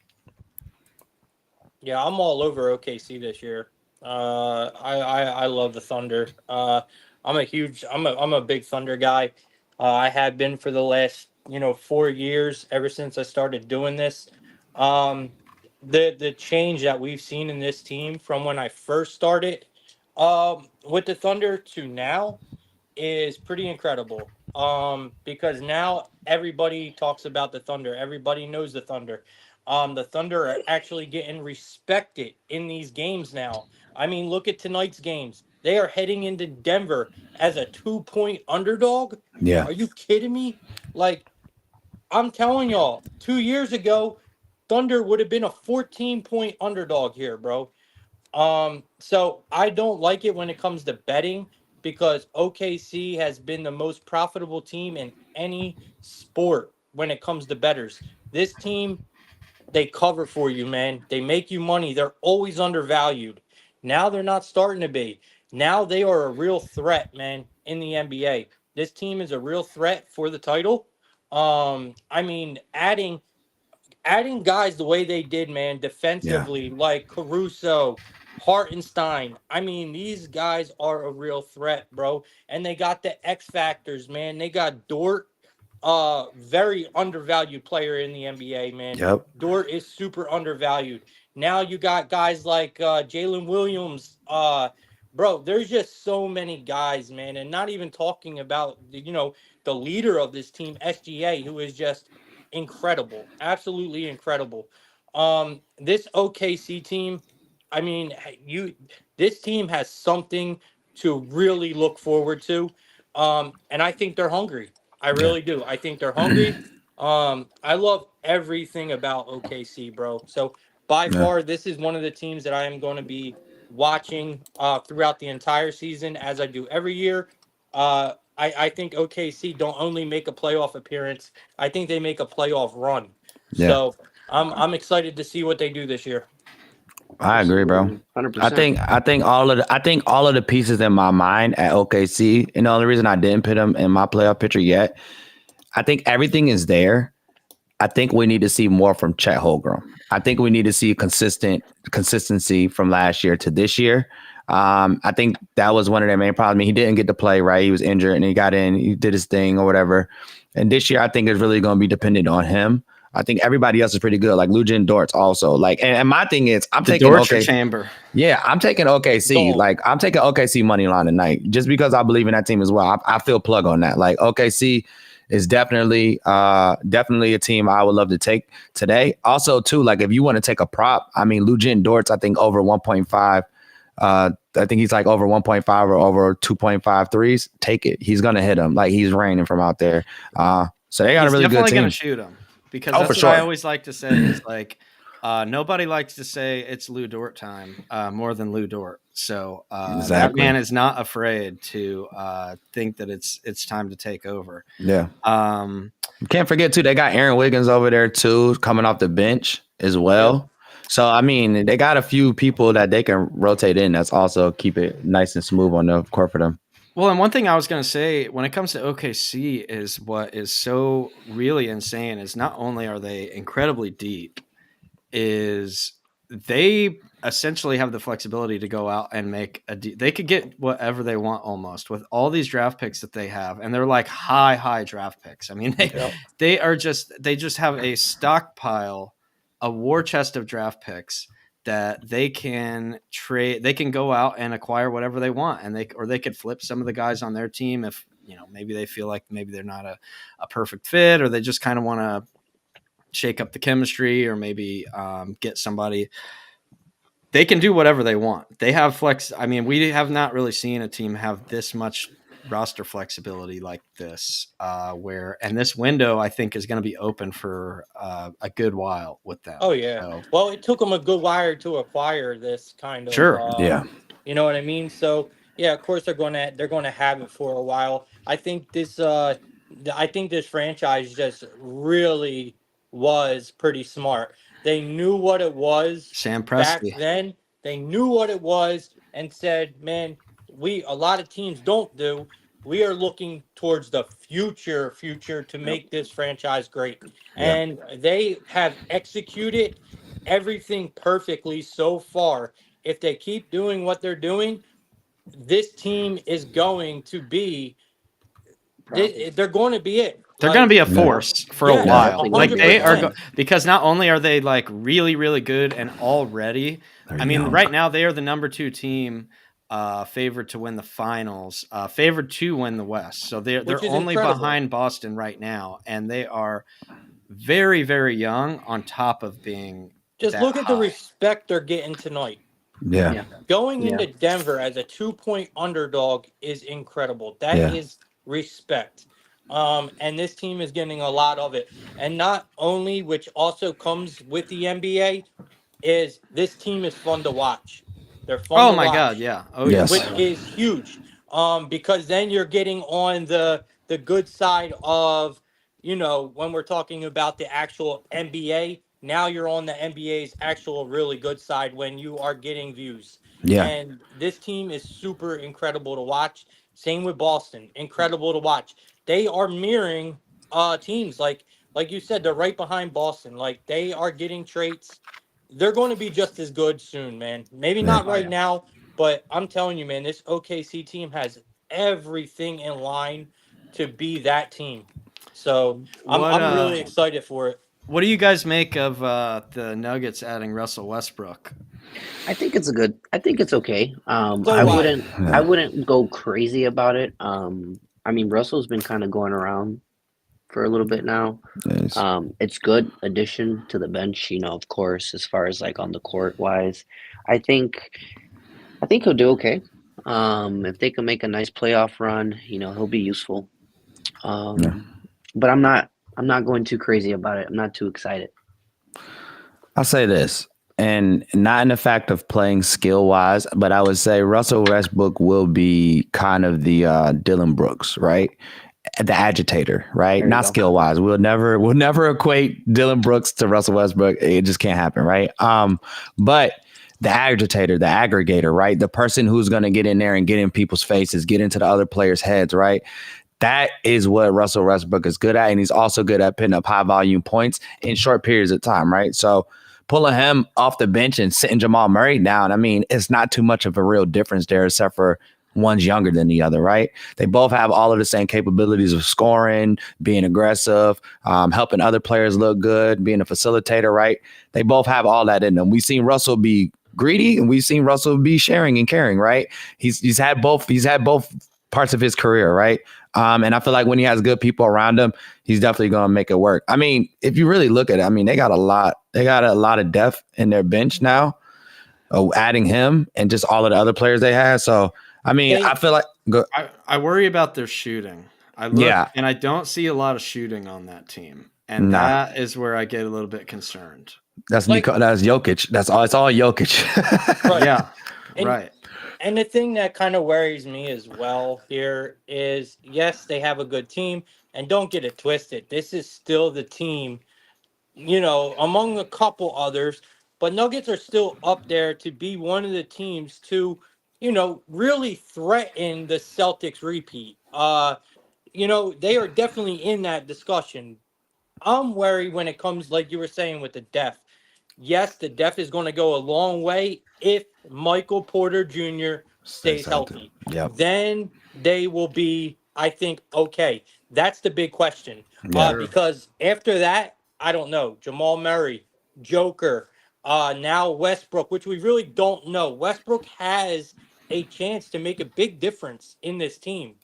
Yeah, I'm all over OKC this year. I love the Thunder. I'm a big Thunder guy. I have been for the last 4 years, ever since I started doing this. The change that we've seen in this team from when I first started with the Thunder to now is pretty incredible. Because now everybody talks about the Thunder. Everybody knows the Thunder. The Thunder are actually getting respected in these games now. I mean, look at tonight's games. They are heading into Denver as a 2-point underdog. Yeah. Are you kidding me? Like, I'm telling y'all, 2 years ago, Thunder would have been a 14-point underdog here, bro. So I don't like it when it comes to betting because OKC has been the most profitable team in any sport when it comes to bettors. This team, they cover for you, man. They make you money. They're always undervalued. Now they're not starting to be. Now they are a real threat, man, in the NBA. This team is a real threat for the title. I mean, adding guys the way they did, man, defensively, like Caruso, Hartenstein. I mean, these guys are a real threat, bro. And they got the X factors, man. They got Dort, very undervalued player in the NBA, man. Yep. Dort is super undervalued. Now you got guys like Jalen Williams. Bro, there's just so many guys, man. And not even talking about, the leader of this team, SGA, who is just incredible, absolutely incredible. This OKC team, I mean, this team has something to really look forward to. And I think they're hungry. I really do. I think they're hungry. I love everything about OKC, bro. So by far, this is one of the teams that I am going to be watching throughout the entire season, as I do every year. I think OKC don't only make a playoff appearance. I think they make a playoff run. Yeah. So I'm excited to see what they do this year. I agree, bro. 100%. I think all of the pieces in my mind at OKC, and the only reason I didn't put them in my playoff picture yet, I think everything is there. I think we need to see more from Chet Holmgren. I think we need to see consistency from last year to this year. I think that was one of their main problems. I mean, he didn't get to play, right? He was injured and he got in, he did his thing or whatever. And this year, I think is really going to be dependent on him. I think everybody else is pretty good, like Lujan Dortz also. Like, and my thing is, I'm taking Dortcher chamber. Yeah, I'm taking OKC. Don't. Like, I'm taking OKC money line tonight just because I believe in that team as well. I feel plug on that. Like, OKC is definitely a team I would love to take today. Also, too, like if you want to take a prop, I mean, Lujan Dortz, I think over 1.5. I think he's like over 1.5 or over 2.5 threes. Take it. He's gonna hit him. Like he's raining from out there. So they got a really good team. Definitely gonna shoot him because that's what I always like to say is like nobody likes to say it's Lou Dort time more than Lou Dort. So that man is not afraid to think that it's time to take over. Yeah. Can't forget too, they got Aaron Wiggins over there too, coming off the bench as well. Yeah. So, I mean, they got a few people that they can rotate in. That's also keep it nice and smooth on the court for them. Well, and one thing I was going to say when it comes to OKC is what is so really insane is not only are they incredibly deep, is they essentially have the flexibility to go out and make they could get whatever they want almost with all these draft picks that they have. And they're like high draft picks. I mean, they just have a stockpile, a war chest of draft picks that they can trade. They can go out and acquire whatever they want, and they could flip some of the guys on their team if maybe they feel like maybe they're not a perfect fit, or they just kind of want to shake up the chemistry, or maybe get somebody. They can do whatever they want. They have flex. I mean, we have not really seen a team have this much roster flexibility like this, and this window I think is going to be open for a good while with them. Oh yeah. So, well, it took them a good while to acquire this kind of. Sure. Yeah. You know what I mean? So yeah, of course they're going to have it for a while. I think this franchise just really was pretty smart. They knew what it was. Sam Presti. Back then. They knew what it was and said, man, a lot of teams don't do. We are looking towards the future to make this franchise great. Yeah. And they have executed everything perfectly so far. If they keep doing what they're doing, this team is going to be they're going to be it. They're going to be a force for a while. 100%. Like they are because not only are they like really, really good and already, I mean, right now they are the number 2 team, favored to win the finals, favored to win the West. So they're only behind Boston right now, and they are very, very young on top of being. Just look at the respect they're getting tonight. Yeah. Going into Denver as a 2-point underdog is incredible. That is respect. And this team is getting a lot of it. And not only, which also comes with the NBA, is this team is fun to watch. They're fun to watch. Oh my God, yeah. Oh yes. Which is huge. Because then you're getting on the good side of, when we're talking about the actual NBA, now you're on the NBA's actual really good side when you are getting views. Yeah. And this team is super incredible to watch. Same with Boston. Incredible to watch. They are mirroring teams like you said. They're right behind Boston. Like they are getting traits. They're going to be just as good soon, man. Maybe not right now, but I'm telling you, man, this OKC team has everything in line to be that team. So I'm really excited for it. What do you guys make of the Nuggets adding Russell Westbrook? I think it's okay. I wouldn't go crazy about it. I mean, Russell's been kind of going around for a little bit now. Nice. It's good addition to the bench, of course, as far as like on the court wise. I think he'll do okay. If they can make a nice playoff run, he'll be useful. But I'm not going too crazy about it. I'm not too excited. I'll say this, and not in the fact of playing skill wise, but I would say Russell Westbrook will be kind of the Dylan Brooks, right? The agitator, right? Not skill wise. We'll never equate Dylan Brooks to Russell Westbrook. It just can't happen, right? But the agitator, the aggregator, right? The person who's going to get in there and get in people's faces, get into the other players' heads, right? That is what Russell Westbrook is good at. And he's also good at putting up high volume points in short periods of time, right? So pulling him off the bench and sitting Jamal Murray down, I mean, it's not too much of a real difference there, except for one's younger than the other, right? They both have all of the same capabilities of scoring, being aggressive, helping other players look good, being a facilitator, right? They both have all that in them. We've seen Russell be greedy, and we've seen Russell be sharing and caring, right? He's had both parts of his career, right? And I feel like when he has good people around him, he's definitely going to make it work. I mean, if you really look at it, I mean, they got a lot of depth in their bench now, adding him and just all of the other players they had. So, I mean, I feel like I worry about their shooting. I look and I don't see a lot of shooting on that team. And that is where I get a little bit concerned. That's that's Jokic. That's all. It's all Jokic. Right. Yeah. And, right. And the thing that kind of worries me as well here is, yes, they have a good team, and don't get it twisted. This is still the team, you know, among a couple others, but Nuggets are still up there to be one of the teams to, you know, really threaten the Celtics repeat. You know, they are definitely in that discussion. I'm worried when it comes, like you were saying, with the depth. Yes, the depth is going to go a long way if Michael Porter Jr. stays healthy. Yep. Then they will be, I think, okay. That's the big question. Because after that, I don't know. Jamal Murray, Joker, now Westbrook, which we really don't know. Westbrook has a chance to make a big difference in this team.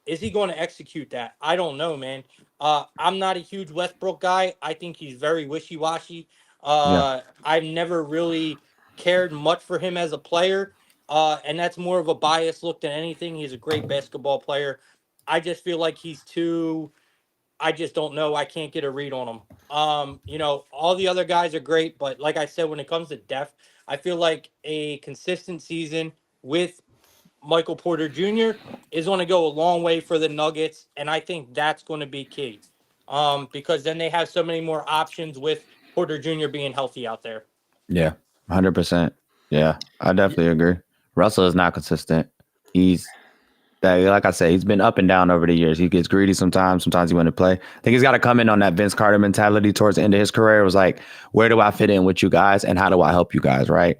Is he going to execute that? I don't know, man. I'm not a huge Westbrook guy. I think he's very wishy-washy. I've never really cared much for him as a player, and that's more of a biased look than anything. He's a great basketball player. I just feel like he's too. I just don't know. I can't get a read on him. You know, all the other guys are great, but like I said, when it comes to depth, I feel like a consistent season with Michael Porter Jr. is going to go a long way for the Nuggets, and I think that's going to be key. Because then they have so many more options with Porter Jr. being healthy out there. Yeah, 100%. Yeah, I definitely agree. Russell is not consistent. Like I said, he's been up and down over the years. He gets greedy sometimes. Sometimes he wants to play. I think he's got to come in on that Vince Carter mentality towards the end of his career. It was like, where do I fit in with you guys, and how do I help you guys, right?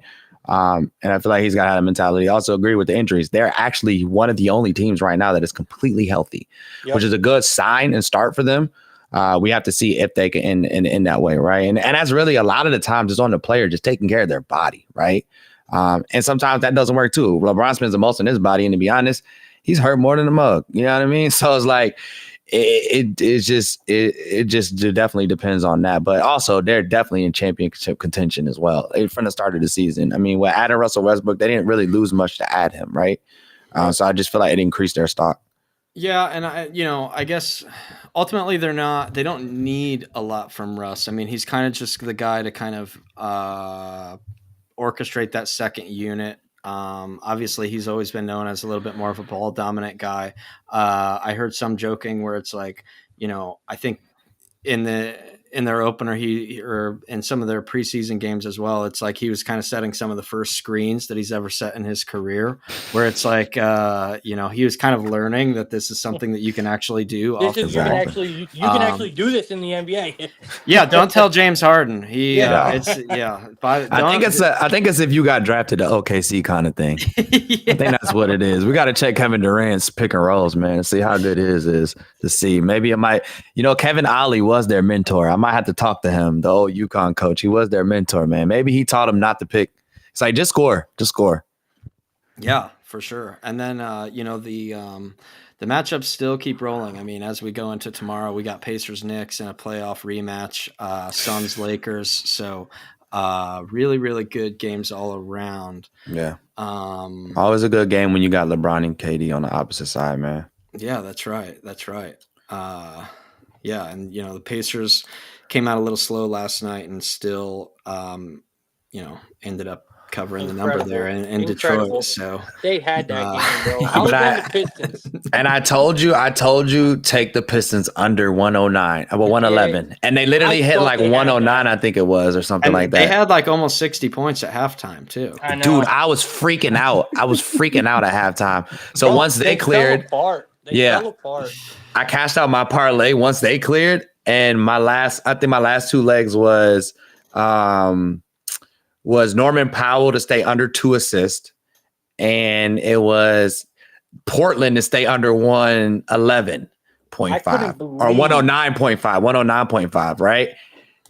And I feel like he's got to have a mentality. I also agree with the injuries. They're actually one of the only teams right now that is completely healthy, which is a good sign and start for them. We have to see if they can end that way, right? And that's really a lot of the times it's on the player just taking care of their body, right? And sometimes that doesn't work too. LeBron spends the most on his body, and to be honest, he's hurt more than a mug. You know what I mean? So it's like it just definitely depends on that. But also, they're definitely in championship contention as well from the start of the season. I mean, with adding Russell Westbrook, they didn't really lose much to add him, right? So I just feel like it increased their stock. Yeah, and I guess ultimately they don't need a lot from Russ. I mean, he's kind of just the guy to kind of orchestrate that second unit. Obviously he's always been known as a little bit more of a ball dominant guy. I heard some joking where it's like, I think in their opener, or in some of their preseason games as well, it's like he was kind of setting some of the first screens that he's ever set in his career, where it's like, he was kind of learning that this is something that you can actually do. You can actually do this in the NBA. Yeah. Don't tell James Harden. I think it's if you got drafted to OKC kind of thing. I think that's what it is. We got to check Kevin Durant's pick and rolls, man, and see how good his is to see. Maybe it might, Kevin Ollie was their mentor. I might have to talk to him, the old UConn coach. He was their mentor, man. Maybe he taught him not to pick. It's like, just score. Yeah, for sure. And then, the matchups still keep rolling. I mean, as we go into tomorrow, we got Pacers-Knicks in a playoff rematch, Suns-Lakers. So really, really good games all around. Yeah. Always a good game when you got LeBron and KD on the opposite side, man. Yeah, that's right. Yeah, and the Pacers came out a little slow last night and still, ended up covering the number there in Detroit. So they had that game, bro. I was on the Pistons, and I told you take the Pistons under 109, 111, and they literally hit like 109, I think it was, or something like that. They had like almost 60 points at halftime too. Dude, I was freaking out. at halftime. So once they cleared, fell apart. I cashed out my parlay once they cleared, and my last two legs was was Norman Powell to stay under 2 assists, and it was Portland to stay under 111.5 or 109.5, right?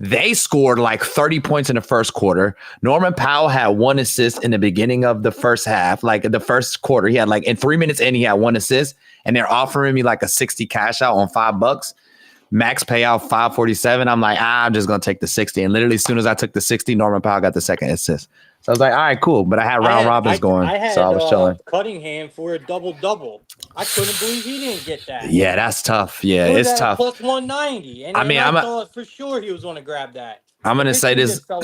They scored like 30 points in the first quarter. Norman Powell had 1 assist in the beginning of the first half. Like in the first quarter, he had like in 3 minutes in, he had 1 assist, and they're offering me like a 60 cash out on $5. Max payout 547. I'm like, I'm just gonna take the 60. And literally, as soon as I took the 60, Norman Powell got the second assist. So I was like, all right, cool. But I had round robins going, so I was chilling. Cunningham for a double. I couldn't believe he didn't get that. Yeah, that's tough. Yeah, It was it's tough. plus 190. And I thought for sure he was going to grab that. I'm gonna say this. I'm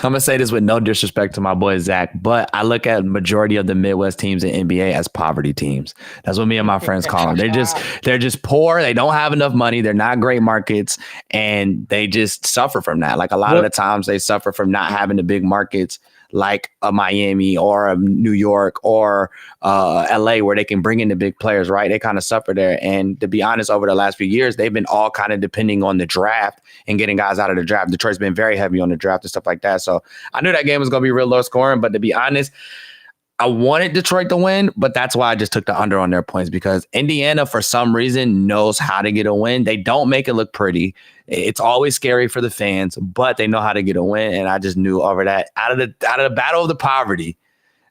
gonna say this with no disrespect to my boy Zack, but I look at majority of the Midwest teams in NBA as poverty teams. That's what me and my friends call them. They're just poor. They don't have enough money. They're not great markets, and they just suffer from that. Like a lot of the times, they suffer from not having the big markets like a Miami or a New York or LA, where they can bring in the big players, right? They kind of suffer there. And to be honest, over the last few years, they've been all kind of depending on the draft and getting guys out of the draft. Detroit's been very heavy on the draft and stuff like that. So I knew that game was going to be real low scoring, but to be honest, I wanted Detroit to win, but that's why I just took the under on their points, because Indiana, for some reason, knows how to get a win. They don't make it look pretty. It's always scary for the fans, but they know how to get a win. And I just knew over that, out of the battle of the poverty,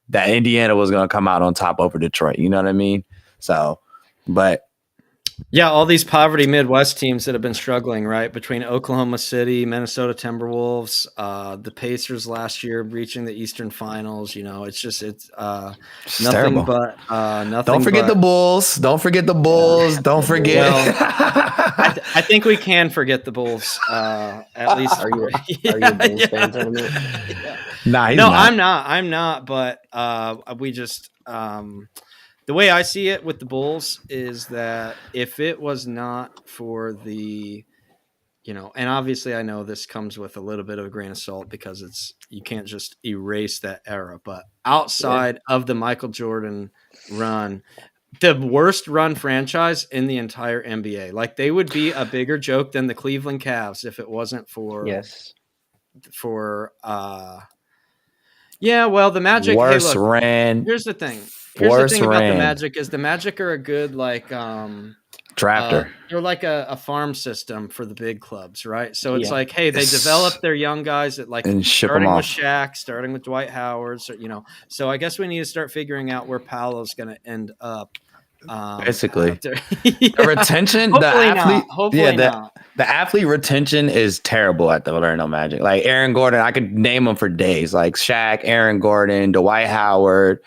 that Indiana was going to come out on top over Detroit. You know what I mean? So, but yeah, all these poverty Midwest teams that have been struggling, right? Between Oklahoma City, Minnesota Timberwolves, the Pacers last year reaching the Eastern Finals. You know, it's nothing terrible. But nothing. Don't forget the Bulls. Don't forget the Bulls. Don't forget. Well, I think we can forget the Bulls. At least, are you a Bulls fan, Tournament? Nah, no, not. I'm not. But we just. The way I see it with the Bulls is that if it was not for the, and obviously I know this comes with a little bit of a grain of salt because you can't just erase that era, but outside of the Michael Jordan run, the worst run franchise in the entire NBA, like they would be a bigger joke than the Cleveland Cavs if it wasn't for, the Magic. Worse ran. Here's the thing. Here's the thing about the Magic is the Magic are a good drafter. They're like a farm system for the big clubs, right? So it's like, hey, they develop their young guys and ship them off. Starting with Shaq, starting with Dwight Howard, So I guess we need to start figuring out where Paolo's going to end up. Basically, the retention, the athlete retention is terrible at the Orlando Magic. Like Aaron Gordon, I could name them for days. Like Shaq, Aaron Gordon, Dwight Howard.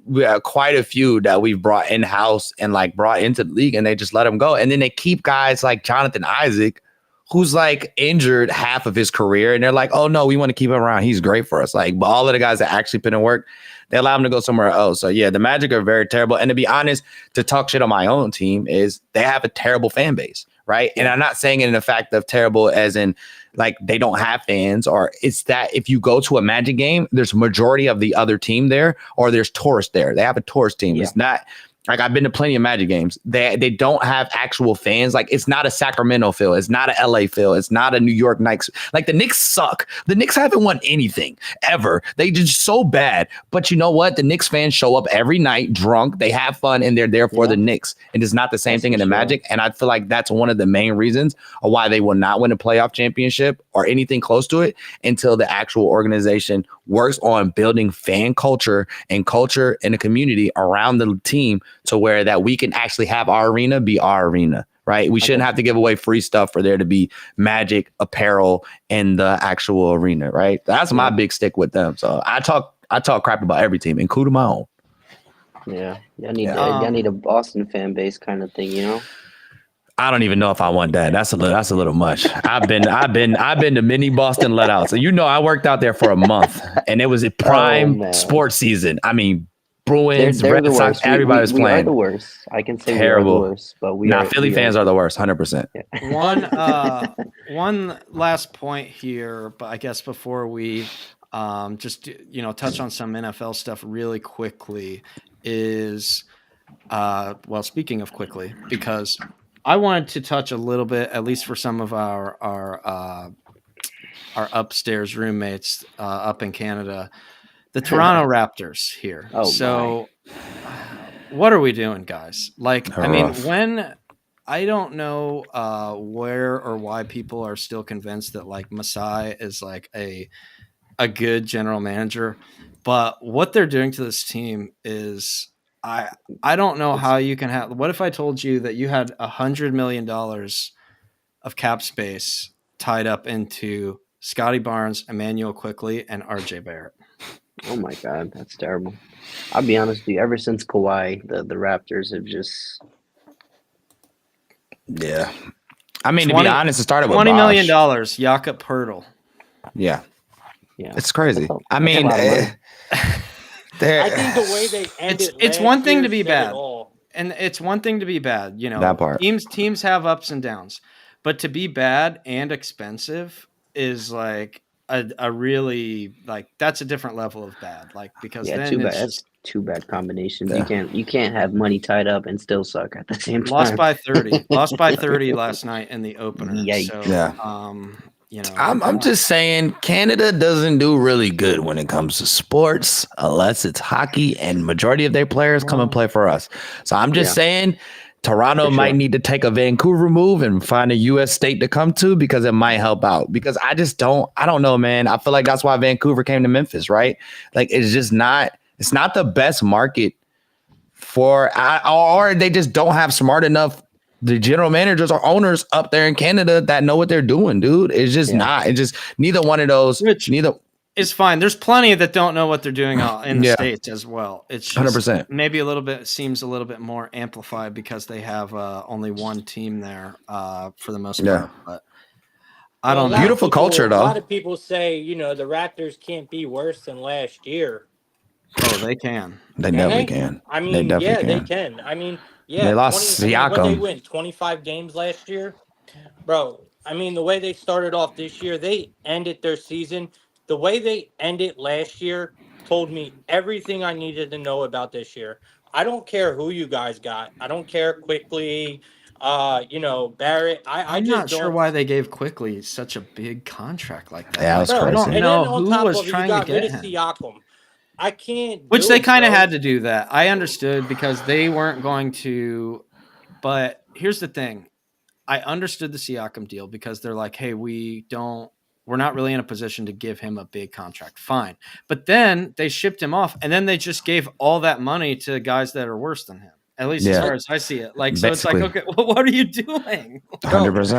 We have quite a few that we've brought in-house and brought into the league, and they just let them go. And then they keep guys like Jonathan Isaac, who's injured half of his career, and they're like, oh no, we want to keep him around. He's great for us. But all of the guys that actually put in work, they allow him to go somewhere else. So yeah, the Magic are very terrible. And to be honest, to talk shit on my own team is they have a terrible fan base, right? And I'm not saying it in the fact of terrible as in they don't have fans, or it's that if you go to a Magic game, there's majority of the other team there, or there's tourists there. They have a tourist team. It's not I've been to plenty of Magic games. They don't have actual fans. It's not a Sacramento feel. It's not a LA feel. It's not a New York Knicks. The Knicks suck. The Knicks haven't won anything ever. They just so bad. But you know what? The Knicks fans show up every night drunk. They have fun and they're there for the Knicks. And it's not the same thing in the Magic. And I feel like that's one of the main reasons of why they will not win a playoff championship or anything close to it until the actual organization works on building fan culture and culture in the community around the team, to where that we can actually have our arena be our arena, right? We shouldn't have to give away free stuff for there to be Magic apparel in the actual arena, right? That's my big stick with them. So I talk crap about every team, including my own. Yeah, I need a Boston fan base kind of thing, I don't even know if I want that. That's a little much. I've been to many Boston letouts. So I worked out there for a month, and it was a prime sports season. I mean, Bruins, Red Sox, everybody was playing. We are the worst. I can say terrible. We are the worst, but Philly fans are the worst, 100%. Yeah. One last point here, but I guess before we just touch on some NFL stuff really quickly is speaking of quickly, because I wanted to touch a little bit, at least for some of our our upstairs roommates up in Canada, the Toronto Raptors here. Oh, so what are we doing, guys? Like, I mean, Rough. when I don't know where or why people are still convinced that like Masai is like a good general manager, but what they're doing to this team is I don't know how you can have. What if I told you that you had $100 million of cap space tied up into Scotty Barnes, Emmanuel Quickly, and RJ Barrett? Oh my God, that's terrible. I'll be honest with you. Ever since Kawhi, the Raptors have just Yeah. I mean, to be honest, it started with $20 million. Bosh. Jakob Poeltl. Yeah. yeah. It's crazy. That's I a mean, lot of money. I think the way they ended it's one thing to be said it bad. all. And it's one thing to be bad, you know. That part. Teams have ups and downs, but to be bad and expensive is like a really like that's a different level of bad. Like because Yeah, then too bad. it's That's just two bad combinations. Yeah. You can't have money tied up and still suck at the same time. lost by 30. Lost by 30 last night in the opener. Yikes. So Yeah. you know, I'm just saying Canada doesn't do really good when it comes to sports unless it's hockey, and majority of their players come and play for us. So I'm just saying Toronto might need to take a Vancouver move and find a U.S. state to come to because it might help out. Because I don't know, man. I feel like that's why Vancouver came to Memphis, right? Like it's not the best market or they just don't have smart enough the general managers or owners up there in Canada that know what they're doing, dude. It's just not. It's just neither one of those. It's fine. There's plenty that don't know what they're doing in the States as well. It's just 100%. Maybe seems a little bit more amplified because they have only one team there for the most part. But I don't know. Beautiful culture, though. A lot of people say, you know, the Raptors can't be worse than last year. Oh, they can. They definitely can. I mean, they can. I mean, yeah, they lost Siakam. What they win 25 games last year, bro. I mean, the way they started off this year, they ended their season. The way they ended last year told me everything I needed to know about this year. I don't care who you guys got. I don't care Quickly, you know, Barrett. I'm not sure why they gave Quickly such a big contract like that. Yeah, that's crazy. I don't And know then on who top was of it, trying you to got get rid of him. Siakam. I can't. Which they kind of had to do that. I understood because they weren't going to. But here's the thing. I understood the Siakam deal because they're like, hey, we're not really in a position to give him a big contract. Fine. But then they shipped him off and then they just gave all that money to guys that are worse than him. At least as far as I see it. Like, so Basically. it's like, okay, well, what are you doing? 100%.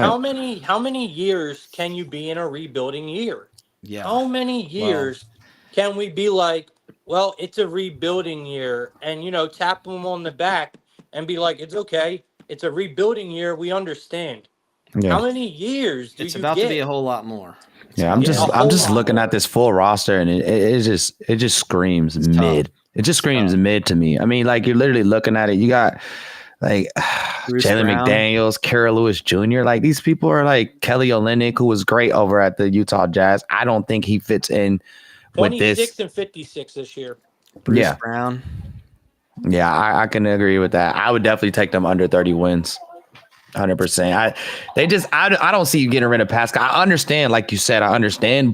How many years can you be in a rebuilding year? Yeah. How many years can we be like, well, it's a rebuilding year, and you know, tap them on the back and be like, it's okay. It's a rebuilding year. We understand. Yeah. How many years do It's you about get? to be a whole lot more. I'm just looking at this full roster and it just screams mid. It just screams mid to me. I mean, like you're literally looking at it. You got like Jalen McDaniels, Carol Lewis Jr. Like these people are like Kelly Olynyk, who was great over at the Utah Jazz. I don't think he fits in with this. 26 and 56 this year. Bruce Brown. Yeah, I can agree with that. I would definitely take them under 30 wins. 100%. I don't see you getting rid of Pascal. I understand, like you said,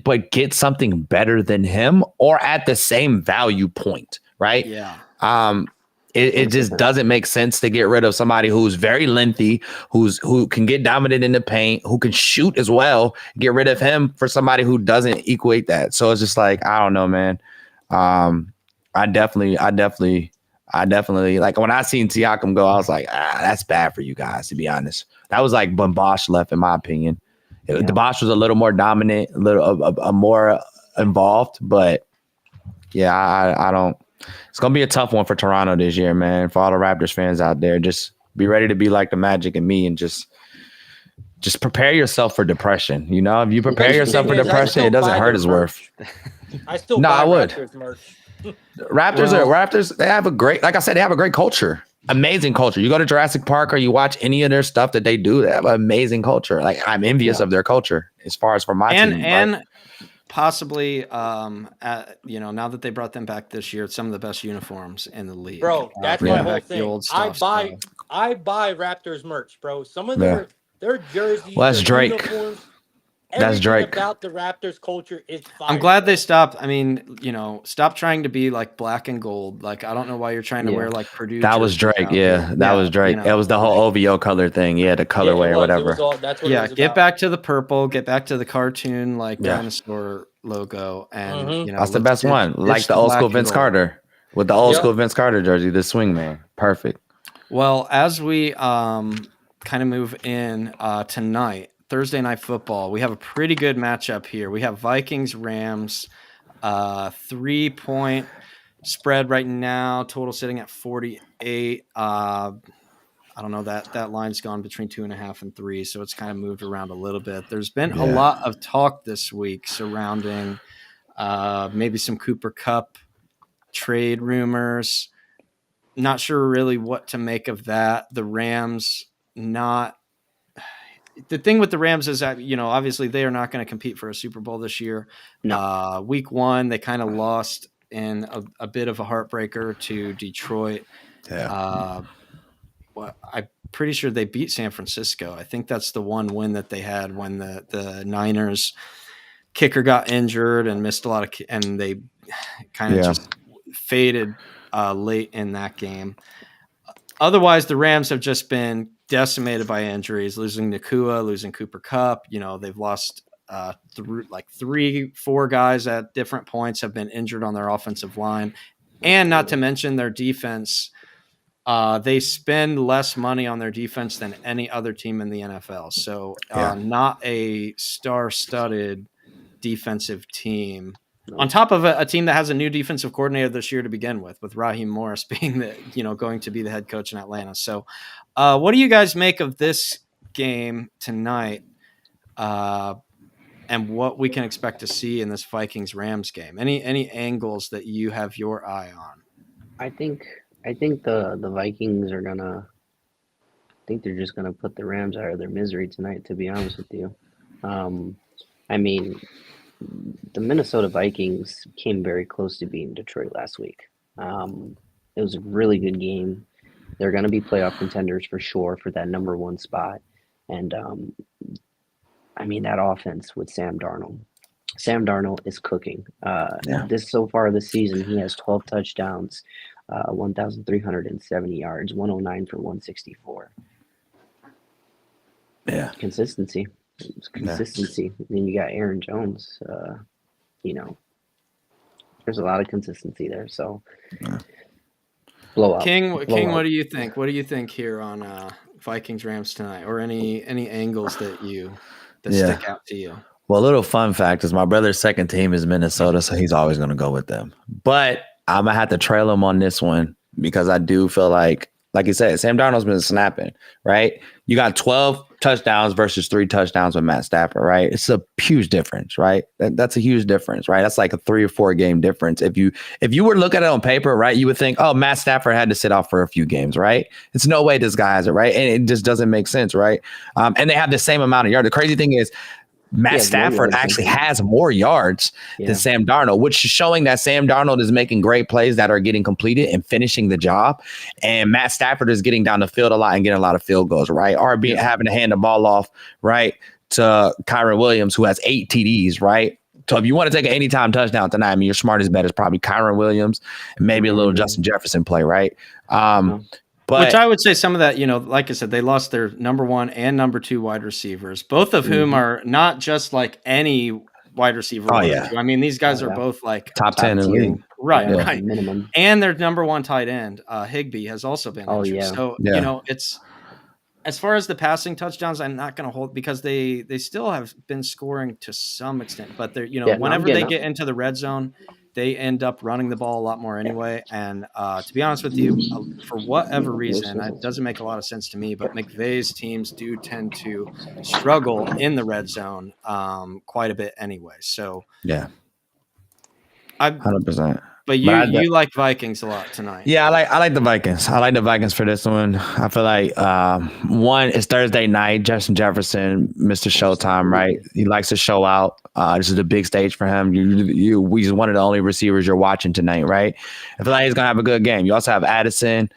but get something better than him or at the same value point, right? Yeah. It just doesn't make sense to get rid of somebody who's very lengthy, who can get dominant in the paint, who can shoot as well. Get rid of him for somebody who doesn't equate that. So it's just like, I don't know, man. I definitely like when I seen Siakam go, I was like, that's bad for you guys, to be honest. That was like when Bosh left, in my opinion. The Bosh was a little more dominant, a little more involved, but yeah, I don't. It's gonna be a tough one for Toronto this year, man. For all the Raptors fans out there, just be ready to be like the Magic and me, and just prepare yourself for depression. You know, if you prepare yourself for depression, it doesn't hurt as worth. I still buy I would. Raptors merch. Raptors. They have a great, like I said, they have a great culture, amazing culture. You go to Jurassic Park or you watch any of their stuff that they do, they have an amazing culture. Like I'm envious of their culture as far as for my team. And possibly, now that they brought them back this year, it's some of the best uniforms in the league. Bro, that's my whole thing. Old stuff, I buy Raptors merch, bro. Some of their jerseys, well, that's Drake. uniforms. everything Drake. about the Raptors culture is fire. I'm glad they stopped. I mean, stop trying to be like black and gold. Like, I don't know why you're trying to wear like Purdue. That was jerseys Drake. out Yeah, here. that was Drake. It was the whole OVO color thing. Yeah, the colorway or whatever. That's what it was get about. back to the purple. Get back to the cartoon dinosaur logo, and that's the best one. Like the old school Vince Carter with the old school Vince Carter jersey, the swing man. Perfect. Well, as we kind of move in tonight, Thursday Night Football, we have a pretty good matchup here. We have Vikings Rams, 3-point spread right now. Total sitting at 48. I don't know, that line's gone between 2.5 and 3, so it's kind of moved around a little bit. There's been a lot of talk this week surrounding maybe some Cooper Kupp trade rumors. Not sure really what to make of that. The Rams the thing with the Rams is that, obviously they are not going to compete for a Super Bowl this year. No. Week 1, they kind of lost in a bit of a heartbreaker to Detroit. Yeah. I'm pretty sure they beat San Francisco. I think that's the one win that they had when the Niners kicker got injured and missed a lot of, and they kind of just faded late in that game. Otherwise, the Rams have just been decimated by injuries, losing Nakua, losing Cooper Kupp. They've lost 3-4 guys at different points have been injured on their offensive line. And not to mention their defense. They spend less money on their defense than any other team in the NFL. So not a star-studded defensive team. On top of a team that has a new defensive coordinator this year to begin with Raheem Morris being going to be the head coach in Atlanta. So what do you guys make of this game tonight and what we can expect to see in this Vikings-Rams game? Any angles that you have your eye on? I think the Vikings are gonna. I think they're just gonna put the Rams out of their misery tonight. To be honest with you, I mean, the Minnesota Vikings came very close to beating Detroit last week. It was a really good game. They're gonna be playoff contenders for sure for that number 1 spot, and I mean that offense with Sam Darnold. Sam Darnold is cooking. This so far this season, he has 12 touchdowns. 1,370 yards, 109 for 164. Yeah. Consistency. Consistency. I mean, you got Aaron Jones. There's a lot of consistency there. So, blow up. King, what do you think? What do you think here on Vikings Rams tonight, or any angles that stick out to you? Well, a little fun fact is my brother's second team is Minnesota, so he's always going to go with them. But I'm going to have to trail him on this one because I do feel like you said, Sam Darnold's been snapping, right? You got 12 touchdowns versus 3 touchdowns with Matt Stafford, right? It's a huge difference, right? That's a huge difference, right? That's like a 3 or 4 game difference. If you were to look at it on paper, right, you would think, oh, Matt Stafford had to sit off for a few games, right? It's no way this guy has it, right? And it just doesn't make sense, right? And they have the same amount of yards. The crazy thing is, Matt Stafford actually has more yards than Sam Darnold, which is showing that Sam Darnold is making great plays that are getting completed and finishing the job. And Matt Stafford is getting down the field a lot and getting a lot of field goals, right? Or having to hand the ball off, right, to Kyron Williams, who has 8 TDs, right? So if you want to take an anytime touchdown tonight, I mean, your smartest bet is probably Kyron Williams and maybe a little Justin Jefferson play, right? But, which I would say some of that, like I said, they lost their number 1 and number 2 wide receivers, both of whom are not just like any wide receiver. I mean, these guys are both like top 10 in the league. Right. Minimum. And their number 1 tight end, Higbee, has also been injured. So, it's as far as the passing touchdowns, I'm not going to hold because they still have been scoring to some extent, but they're, whenever they get into the red zone, they end up running the ball a lot more anyway. And to be honest with you, for whatever reason, it doesn't make a lot of sense to me, but McVay's teams do tend to struggle in the red zone quite a bit anyway. So, 100%. But you like Vikings a lot tonight. Yeah, I like the Vikings. I like the Vikings for this one. I feel like one, it's Thursday night. Justin Jefferson, Mr. Showtime, right? He likes to show out. This is a big stage for him. He's one of the only receivers you're watching tonight, right? I feel like he's gonna have a good game. You also have Addison,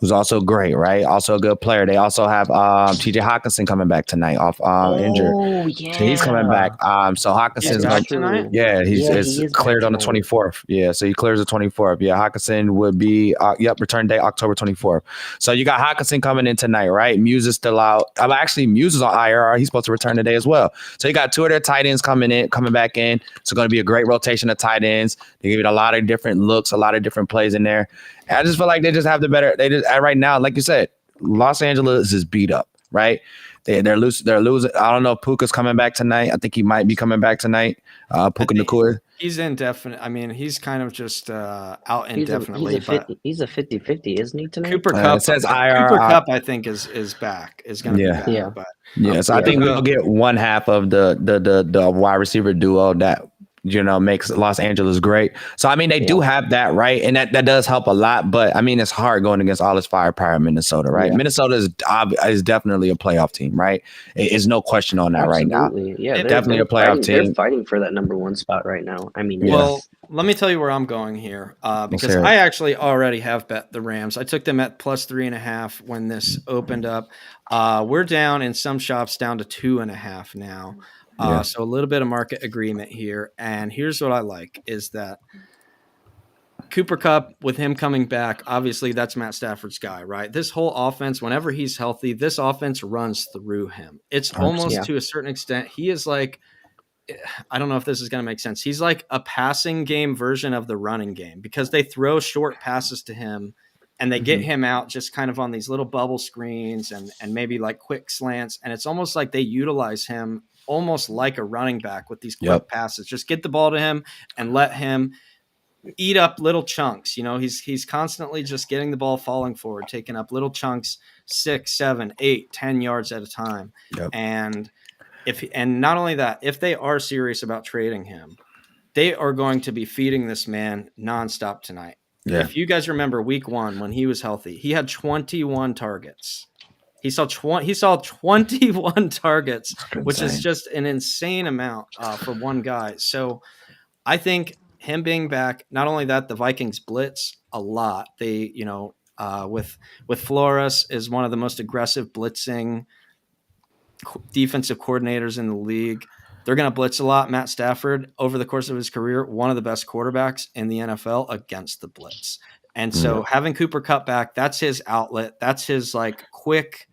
who's also great, right? Also a good player. They also have TJ Hawkinson coming back tonight off injured. Oh, So he's coming back. So Hawkinson's He's going back tonight? yeah, he is is cleared back on the tonight. 24th. Yeah, so he clears the 24th. Yeah, Hawkinson would be return day October 24th. So you got Hawkinson coming in tonight, right? Muse is still out. Actually, Muse is on IR. He's supposed to return today as well. So you got two of their tight ends coming back in. So going to be a great rotation of tight ends. They give it a lot of different looks, a lot of different plays in there. And I just feel like they just have the better. They just right now, like you said, Los Angeles is beat up, right? They're losing. I don't know if Puka's coming back tonight. I think he might be coming back tonight. Puka Nacua. He's indefinite. I mean, he's kind of just out indefinitely. He's a 50-50, isn't he, tonight? Cooper Kupp It says IR. Cooper Kupp, I think, is back. Is going to be back. Yeah. But So I think we'll get one half of the wide receiver duo that makes Los Angeles great. So I mean, they do have that, right, and that does help a lot. But I mean, it's hard going against all this firepower in Minnesota, right? Yeah. Minnesota is definitely a playoff team, right? There's no question on that right now. Yeah, they're definitely a playoff team. They're fighting for that number one spot right now. I mean, well, let me tell you where I'm going here, because I actually already have bet the Rams. I took them at plus 3.5 when this opened up. We're down in some shops down to 2.5 now. So a little bit of market agreement here. And here's what I like is that Cooper Kupp, with him coming back, obviously that's Matt Stafford's guy, right? This whole offense, whenever he's healthy, this offense runs through him. It's almost to a certain extent, he is like, I don't know if this is going to make sense. He's like a passing game version of the running game because they throw short passes to him and they get him out just kind of on these little bubble screens and maybe like quick slants. And it's almost like they utilize him almost like a running back with these quick passes. Just get the ball to him and let him eat up little chunks. He's constantly just getting the ball falling forward, taking up little chunks, 6, 7, 8, 10 yards at a time. And not only that, if they are serious about trading him, they are going to be feeding this man nonstop tonight. If you guys remember week 1 when he was healthy, he had 21 targets. He saw 21 targets, which is just an insane amount for one guy. So I think him being back, not only that, the Vikings blitz a lot. They, with Flores is one of the most aggressive blitzing defensive coordinators in the league. They're going to blitz a lot. Matt Stafford, over the course of his career, one of the best quarterbacks in the NFL against the blitz. And so having Cooper Kupp back, that's his outlet. That's his like quick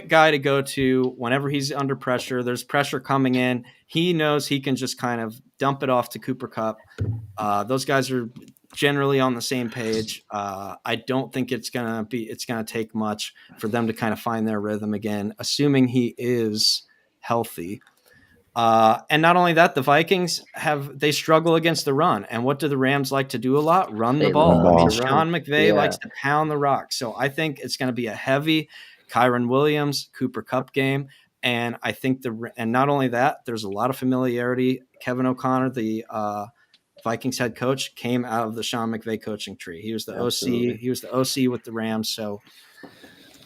guy to go to whenever he's under pressure. There's pressure coming in. He knows he can just kind of dump it off to Cooper Kupp. Those guys are generally on the same page. I don't think it's going to take much for them to kind of find their rhythm again, assuming he is healthy. And not only that, the Vikings they struggle against the run. And what do the Rams like to do a lot? Run the ball. I mean, Sean McVay likes to pound the rock. So I think it's going to be a heavy Kyron Williams, Cooper Kupp game. And I think and not only that, there's a lot of familiarity. Kevin O'Connor, the Vikings head coach, came out of the Sean McVay coaching tree. He was the OC. He was the OC with the Rams. So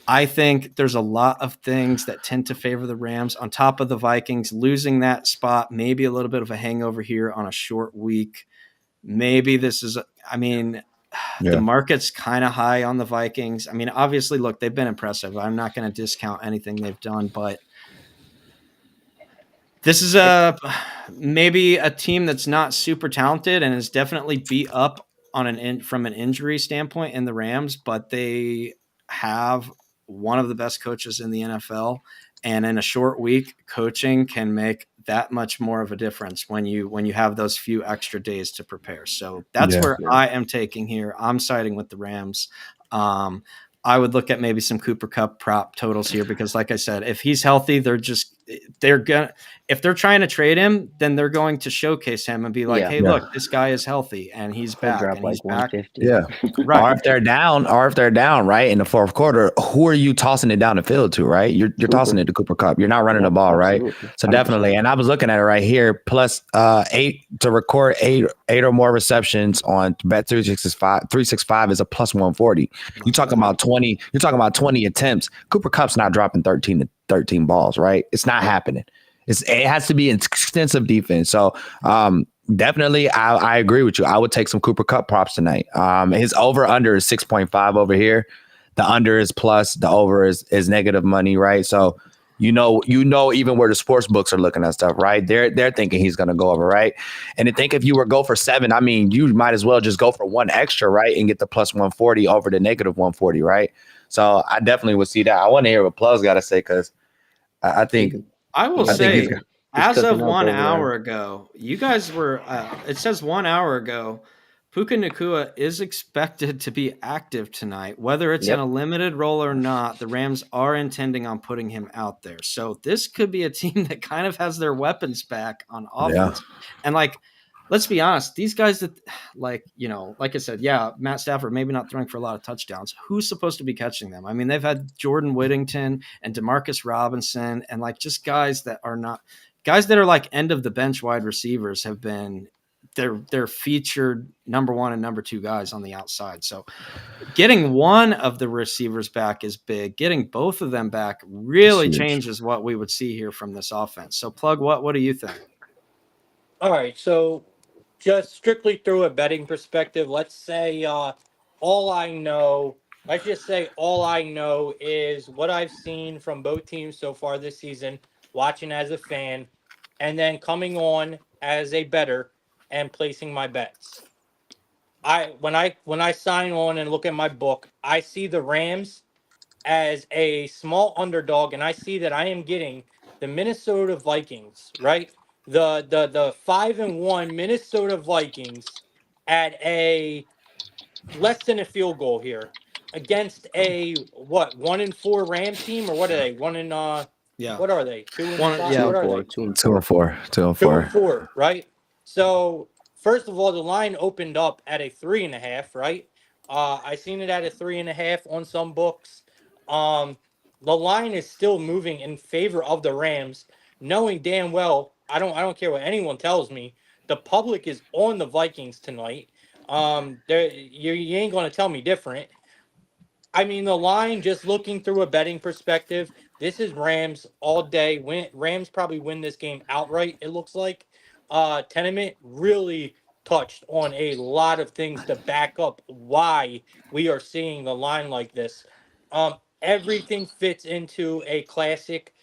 I think there's a lot of things that tend to favor the Rams on top of the Vikings losing that spot. Maybe a little bit of a hangover here on a short week. Maybe this is, the market's kind of high on the Vikings. I mean, obviously, look, they've been impressive. I'm not going to discount anything they've done, but this is maybe a team that's not super talented and is definitely beat up from an injury standpoint in the Rams, but they have one of the best coaches in the NFL. And in a short week, coaching can make that much more of a difference when you have those few extra days to prepare. So that's where I am taking here. I'm siding with the Rams. I would look at maybe some Cooper Kupp prop totals here because, like I said, if he's healthy, if they're trying to trade him, then they're going to showcase him and be like, "Hey, look, this guy is healthy and he's back." Drop like 150. Right. Or if they're down, right, in the fourth quarter, who are you tossing it down the field to, right? You're tossing it to Cooper Kupp. You're not running the ball, right? So definitely. And I was looking at it right here, plus 8 to record eight or more receptions on Bet 365 is a plus 140. You talking about 20? You're talking about 20 attempts. Cooper Kupp's not dropping 13 balls, right? It's not happening. It has to be extensive defense. So definitely, I agree with you. I would take some Cooper Kupp props tonight. His over under is 6.5 over here. The under is plus, the over is negative money, right? So you know even where the sports books are looking at stuff, right? They're thinking he's going to go over, right? And I think if you were go for 7, I mean, you might as well just go for 1 extra, right, and get the plus 140 over the negative 140, right? So I definitely would see that. I want to hear what Plug's got to say because I think I will I think say, he's as cooking of up 1 over there. hour ago, you guys were. It says 1 hour ago, Puka Nacua is expected to be active tonight, whether it's in Yep. a limited role or not. The Rams are intending on putting him out there, so this could be a team that kind of has their weapons back on offense. And like, let's be honest, these guys that, like I said, yeah, Matt Stafford maybe not throwing for a lot of touchdowns. Who's supposed to be catching them? I mean, they've had Jordan Whittington and Demarcus Robinson, and like just guys that are like end of the bench wide receivers have been. They're featured number 1 and number 2 guys on the outside. So getting one of the receivers back is big. Getting both of them back really changes what we would see here from this offense. So Plug, what do you think? All right, so just strictly through a betting perspective, let's say let's just say all I know is what I've seen from both teams so far this season, watching as a fan, and then coming on as a bettor and placing my bets. When I sign on and look at my book, I see the Rams as a small underdog, and I see that I am getting the Minnesota Vikings, right? The 5-1 Minnesota Vikings at a less than a field goal here against a 1-4 Rams team, or what are they? Yeah. What are they? 2-5. Yeah. What are they? 2 and 2 and 4. 2 and 4. 2-4, right? So first of all, the line opened up at a 3.5, right? I seen it at a 3.5 on some books. The line is still moving in favor of the Rams, knowing damn well I don't care what anyone tells me. The public is on the Vikings tonight. You ain't gonna tell me different. I mean, the line, just looking through a betting perspective, this is Rams all day. Rams probably win this game outright, it looks like. Tenement really touched on a lot of things to back up why we are seeing the line like this. Everything fits into a classic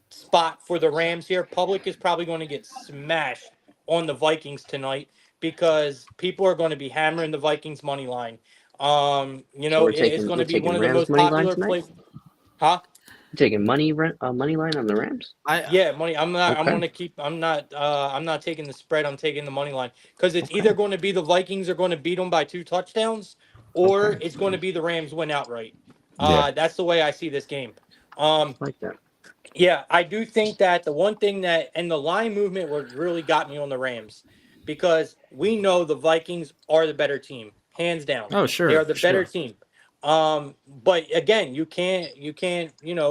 spot for the Rams here. Public is probably going to get smashed on the Vikings tonight because people are going to be hammering the Vikings money line. So It's going we're to be one taking of the Rams most money line popular tonight. plays. Huh? You're taking money line on the Rams. Yeah, money. I'm not. I'm Okay. gonna keep. I'm not. I'm not taking the spread. I'm taking the money line because it's either going to be the Vikings are going to beat them by 2 touchdowns, or Okay. it's going to be the Rams win outright. Yeah. That's the way I see this game. I like that. Yeah, I do think that the one thing that and the line movement was really got me on the Rams because we know the Vikings are the better team, hands down. Oh, They sure. are the better team. But again, you can't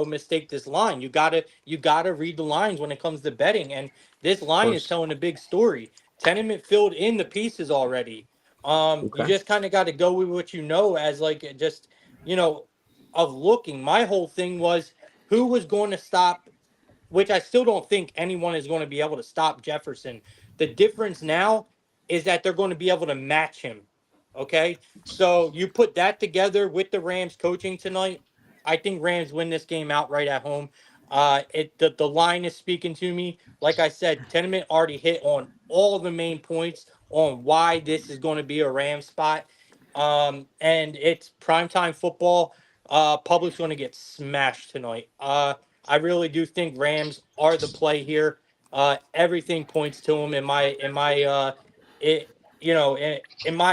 mistake this line. You gotta read the lines when it comes to betting, and this line is course. telling a big story. Tenement filled in the pieces already. You Okay. just kind of got to go with what you know as like just you know of looking. My whole thing was who was going to stop, which I still don't think anyone is going to be able to stop Jefferson. The difference now is that they're going to be able to match him. Okay. So you put that together with the Rams coaching tonight. I think Rams win this game outright at home. The line is speaking to me. Like I said, Tenement already hit on all the main points on why this is going to be a Ram spot. And it's primetime football. Public's going to get smashed tonight. I really do think Rams are the play here. Everything points to them in my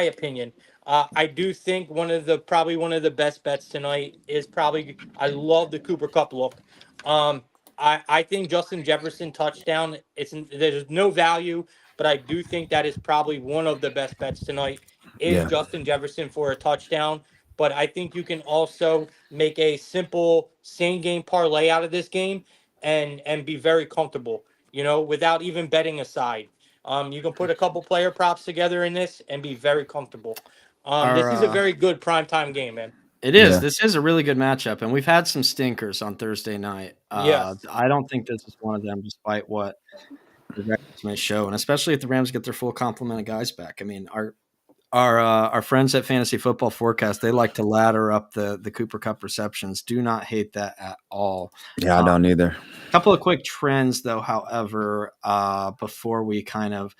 opinion. I do think probably one of the best bets tonight is probably I love the Cooper Cup look. I think Justin Jefferson touchdown. There's no value, but I do think that is probably one of the best bets tonight. Is Yeah. Justin Jefferson for a touchdown? But I think you can also make a simple same game parlay out of this game and be very comfortable, without even betting aside. You can put a couple player props together in this and be very comfortable. This is a very good primetime game, man. It is. Yeah. This is a really good matchup, and we've had some stinkers on Thursday night. Yes. I don't think this is one of them, despite what the records may show, and especially if the Rams get their full complement of guys back. I mean, our friends at Fantasy Football Forecast, they like to ladder up the Cooper Cup receptions. Do not hate that at all. Yeah, I don't either. Couple of quick trends, though, however, before we kind of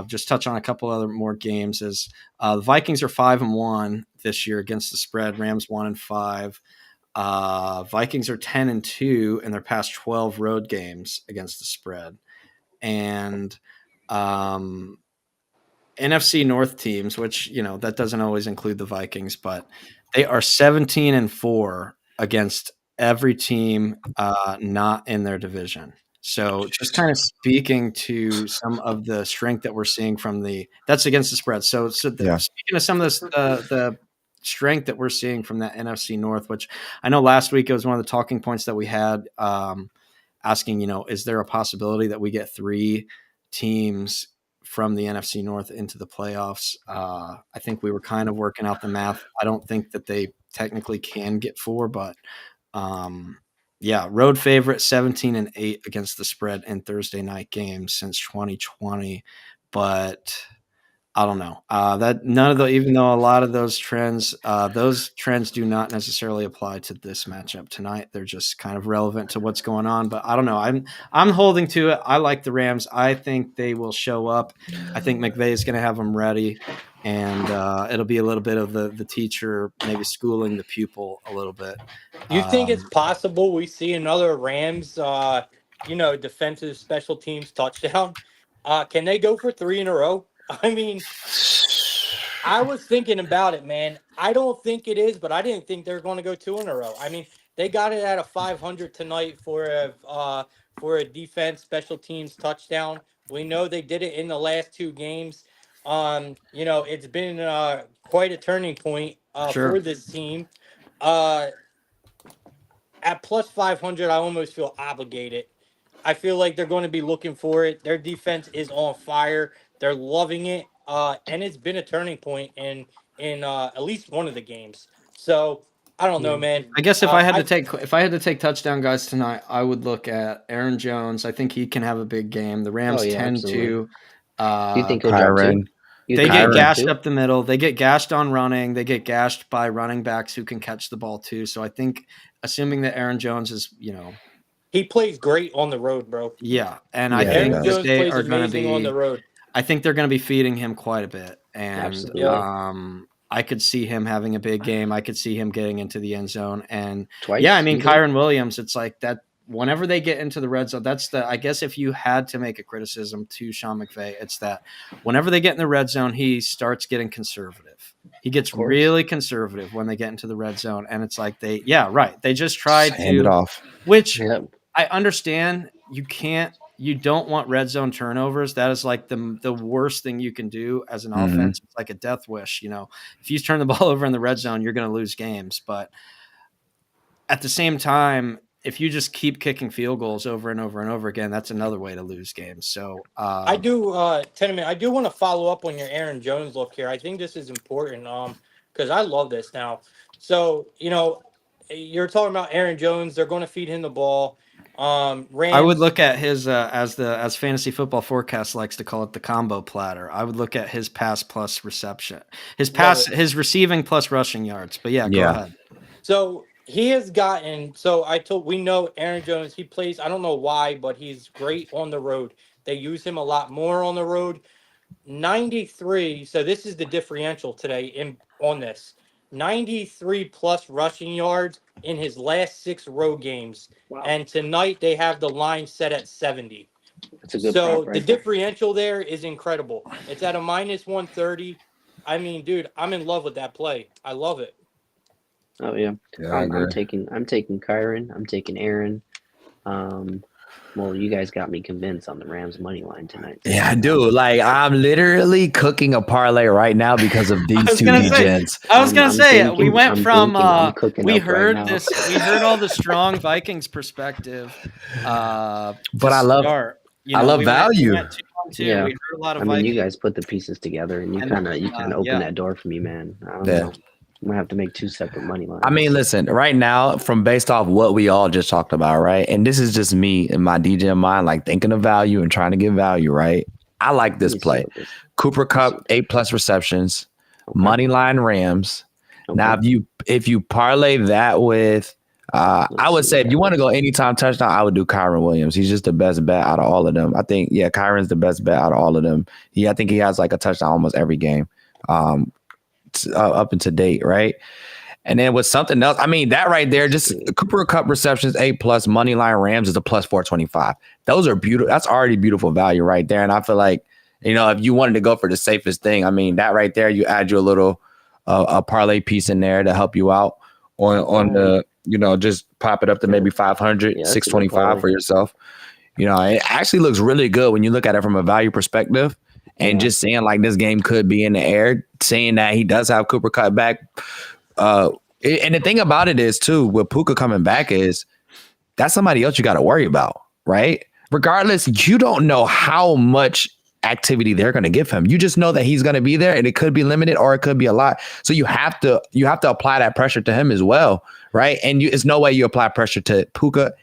just touch on a couple other more games, is the Vikings are 5-1 this year against the spread. Rams 1-5. Vikings are 10-2 in their past 12 road games against the spread. And NFC North teams, which, that doesn't always include the Vikings, but they are 17-4 against every team not in their division. So just kind of speaking to some of the strength that we're seeing that's against the spread. So speaking of some of this, the strength that we're seeing from that NFC North, which I know last week it was one of the talking points that we had, asking, is there a possibility that we get 3 teams from the NFC North into the playoffs? I think we were kind of working out the math. I don't think that they technically can get 4, but road favorite 17-8 against the spread in Thursday night games since 2020. But I don't know that even though a lot of those trends do not necessarily apply to this matchup tonight. They're just kind of relevant to what's going on. But I don't know. I'm holding to it. I like the Rams. I think they will show up. I think McVay is going to have them ready, and it'll be a little bit of the teacher maybe schooling the pupil a little bit. You think it's possible we see another Rams, defensive special teams touchdown? Can they go for 3 in a row? I mean, I was thinking about it, man. I don't think it is, but I didn't think they were going to go 2 in a row. I mean, they got it at a 500 tonight for a defense special teams touchdown. We know they did it in the last 2 games. It's been quite a turning point for this team. At plus 500, I almost feel obligated. I feel like they're going to be looking for it. Their defense is on fire. They're loving it, and it's been a turning point in at least one of the games. So I don't know, man. I guess if I had to take touchdown guys tonight, I would look at Aaron Jones. I think he can have a big game. The Rams tend to. You think he'll drop too? They get gashed up the middle. They get gashed on running. They get gashed by running backs who can catch the ball too. So I think, assuming that Aaron Jones is, he plays great on the road, bro. Yeah, and I think Jones they plays are going to be on the road. I think they're going to be feeding him quite a bit, and I could see him having a big game. I could see him getting into the end zone, and Twice, Kyren Williams. It's like that. Whenever they get into the red zone, I guess if you had to make a criticism to Sean McVay, it's that whenever they get in the red zone, he starts getting conservative. He gets really conservative when they get into the red zone, and it's like they just tried to hand it off. Which I understand. You don't want red zone turnovers. That is like the worst thing you can do as an offense. It's like a death wish. If you turn the ball over in the red zone, you're going to lose games. But at the same time, if you just keep kicking field goals over and over and over again, that's another way to lose games. So I do, Tenement, I do want to follow up on your Aaron Jones look here. I think this is important because I love this now. So, you're talking about Aaron Jones. They're going to feed him the ball. Rams, I would look at his as Fantasy Football Forecast likes to call it, the combo platter. I would look at his pass plus reception, his receiving plus rushing yards. But go ahead. So he has gotten. So we know Aaron Jones. He plays. I don't know why, but he's great on the road. They use him a lot more on the road. 93. So this is the differential today on this. 93 plus rushing yards in his last 6 road games. Wow. And tonight they have the line set at 70. That's a good so the differential there is incredible. It's at a minus 130. I mean, dude, I'm in love with that play. I love it. Oh yeah. I'm taking Kyren. I'm taking Aaron. Well, you guys got me convinced on the Rams money line tonight. Yeah, I do. Like, I'm literally cooking a parlay right now because of these two degens. I was gonna say we went from we heard all the strong Vikings perspective. But I love value. We heard a lot of Vikings. You guys put the pieces together, and you kind of open that door for me, man. I don't know. I'm gonna have to make 2 separate money lines. I mean, listen, right now, based off what we all just talked about, right? And this is just me and my DJ mind, like thinking of value and trying to get value, right? I like this play. Cooper Kupp, 8+ receptions. money line Rams. Okay. Now, if you parlay that with, I would say if you want to go anytime touchdown, I would do Kyron Williams. He's just the best bet out of all of them. I think, yeah, Kyron's the best bet out of all of them. I think he has like a touchdown almost every game, up to date, right? And then with something else, I mean, that right there, just Cooper Kupp receptions, A+, money line Rams is a plus 425. Those are beautiful. That's already beautiful value right there. And I feel like, if you wanted to go for the safest thing, I mean, that right there, you add you a little a parlay piece in there to help you out on the, just pop it up to maybe 500, 625 for yourself. It actually looks really good when you look at it from a value perspective. And just saying like this game could be in the air, saying that he does have Cooper Kupp back. And the thing about it is too, with Puka coming back is that's somebody else you got to worry about, right? Regardless, you don't know how much activity they're going to give him. You just know that he's going to be there, and it could be limited or it could be a lot. So you have to apply that pressure to him as well, right? And it's no way you apply pressure to Puka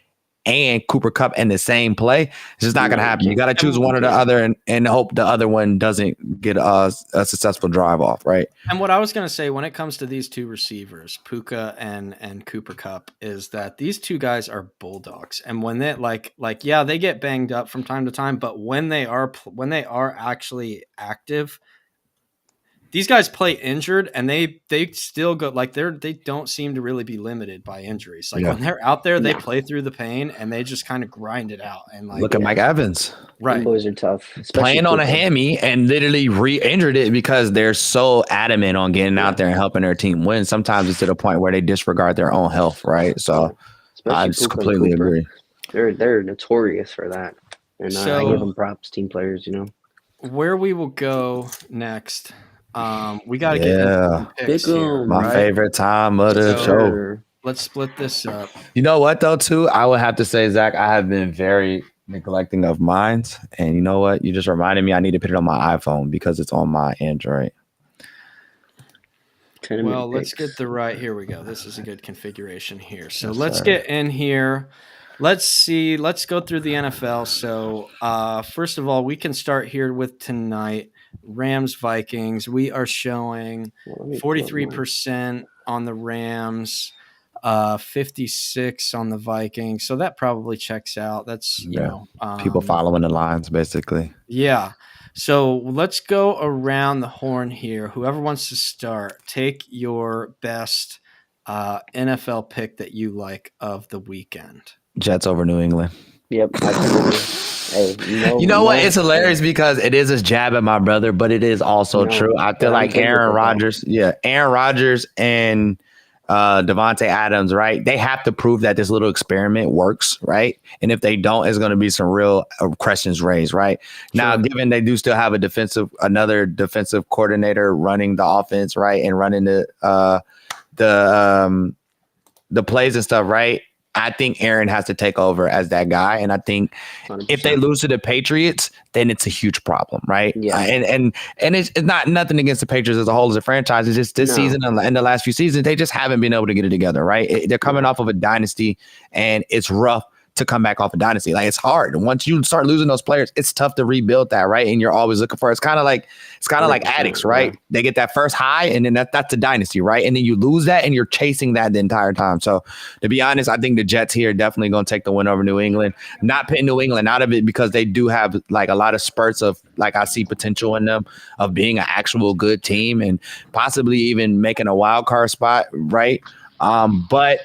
and Cooper Kupp in the same play. It's just not going to happen. You got to choose one or the other and hope the other one doesn't get a successful drive off, right? And what I was going to say when it comes to these two receivers, Puka and Cooper Kupp, is that these two guys are bulldogs. And when they they get banged up from time to time, but when they are actually active, these guys play injured, and they still go they don't seem to really be limited by injuries. When they're out there, they play through the pain and they just kind of grind it out. And look at Mike Evans, right? Them boys are tough, playing on a hammy and literally re-injured it because they're so adamant on getting out there and helping their team win. Sometimes it's to the point where they disregard their own health, right? So I just completely agree. They're notorious for that, and I give them props, team players. Where we will go next. We got to get into picks here, my favorite time of the show. Let's split this up. You know what, though, too? I would have to say, Zach, I have been very neglecting of mine. And you know what? You just reminded me I need to put it on my iPhone because it's on my Android. Well, let's get here we go. This is a good configuration here. So let's get in here. Let's see. Let's go through the NFL. So first of all, we can start here with tonight. Rams Vikings. We are showing 43% on the Rams, 56 on the Vikings. So that probably checks out. That's people following the lines basically. Yeah. So let's go around the horn here. Whoever wants to start, take your best NFL pick that you like of the weekend. Jets over New England. Yep. Hey, you know what? It's hilarious because it is a jab at my brother, but it is also true. I feel like Aaron Rodgers and Devontae Adams, right? They have to prove that this little experiment works, right? And if they don't, it's going to be some real questions raised, right? Sure. Now, given they do still have another defensive coordinator running the offense, right, and running the plays and stuff, right? I think Aaron has to take over as that guy. And I think 100%. If they lose to the Patriots, then it's a huge problem, right? Yeah. And it's not nothing against the Patriots as a whole as a franchise. It's just this season and the last few seasons, they just haven't been able to get it together, right? They're coming off of a dynasty, and it's rough to come back off a dynasty. Like, it's hard. Once you start losing those players, it's tough to rebuild that, right? And you're always looking for it's kind of like addicts, right? Yeah. They get that first high, and then that's a dynasty, right? And then you lose that, and you're chasing that the entire time. So to be honest, I think the Jets here are definitely going to take the win over New England. Not putting New England out of it because they do have like a lot of spurts of I see potential in them of being an actual good team and possibly even making a wild card spot, right? But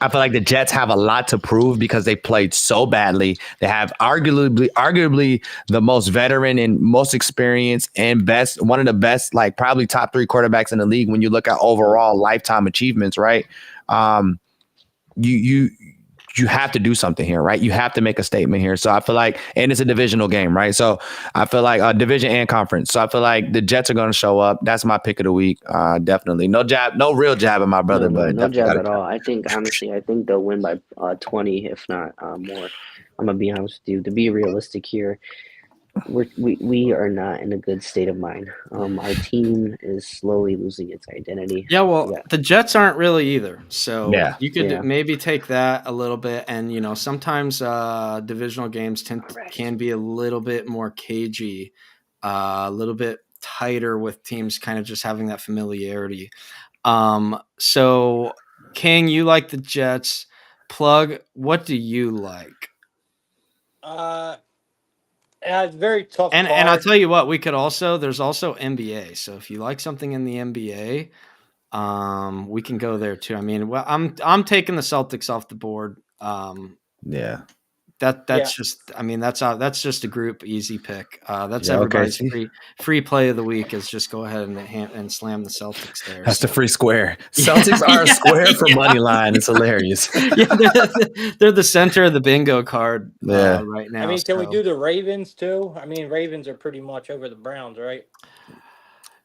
I feel like the Jets have a lot to prove because they played so badly. They have arguably the most veteran and most experienced and one of the best, like probably top 3 quarterbacks in the league when you look at overall lifetime achievements, right? You have to do something here, right? You have to make a statement here. So I feel like, and it's a divisional game, right? So I feel like division and conference. So I feel like the Jets are going to show up. That's my pick of the week. Definitely. No real jab at my brother, but no jab at all. I think, honestly, they'll win by 20, if not more. I'm going to be honest with you. To be realistic here, we are not in a good state of mind. Our team is slowly losing its identity. The Jets aren't really either. So you could maybe take that a little bit. And, sometimes divisional games can be a little bit more cagey, a little bit tighter with teams kind of just having that familiarity. So King, you like the Jets. Plug, what do you like? Yeah, it's a very tough And I'll card. tell you what, there's also NBA. So if you like something in the NBA, we can go there too. I mean, well, I'm taking the Celtics off the board. Yeah. That's Yeah. just, I mean, that's just a group easy pick. That's Yeah, okay, everybody's see? free play of the week is just go ahead and slam the Celtics there. That's the So. free square. Celtics are a square for money line. It's hilarious. Yeah, they're the center of the bingo card Yeah. right now. I mean, can we so. do the Ravens too? I mean, Ravens are pretty much over the Browns, right?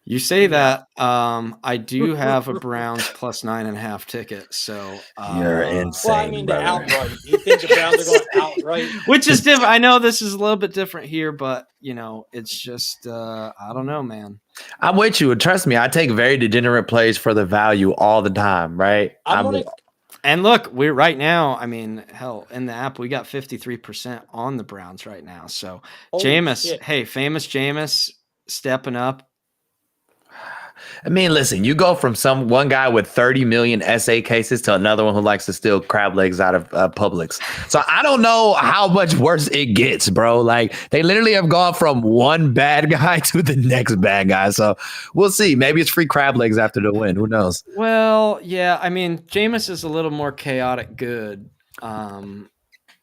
You say that. I do have a Browns plus 9.5 ticket. So You're Well, I insane, mean, the brother. outright. You think the Browns are going outright? which is different. I know this is a little bit different here, but it's just I don't know, man. I'm with you. Trust me, I take very degenerate plays for the value all the time, right? And look, we're right now. I mean, hell, in the app we got 53% on the Browns right now. So Holy Jameis, shit. hey, famous Jameis stepping up. I mean, listen, you go from one guy with 30 million SA cases to another one who likes to steal crab legs out of Publix. So I don't know how much worse it gets, bro. Like, they literally have gone from one bad guy to the next bad guy. So we'll see. Maybe it's free crab legs after the win. Who knows? Well, yeah. I mean, Jameis is a little more chaotic good.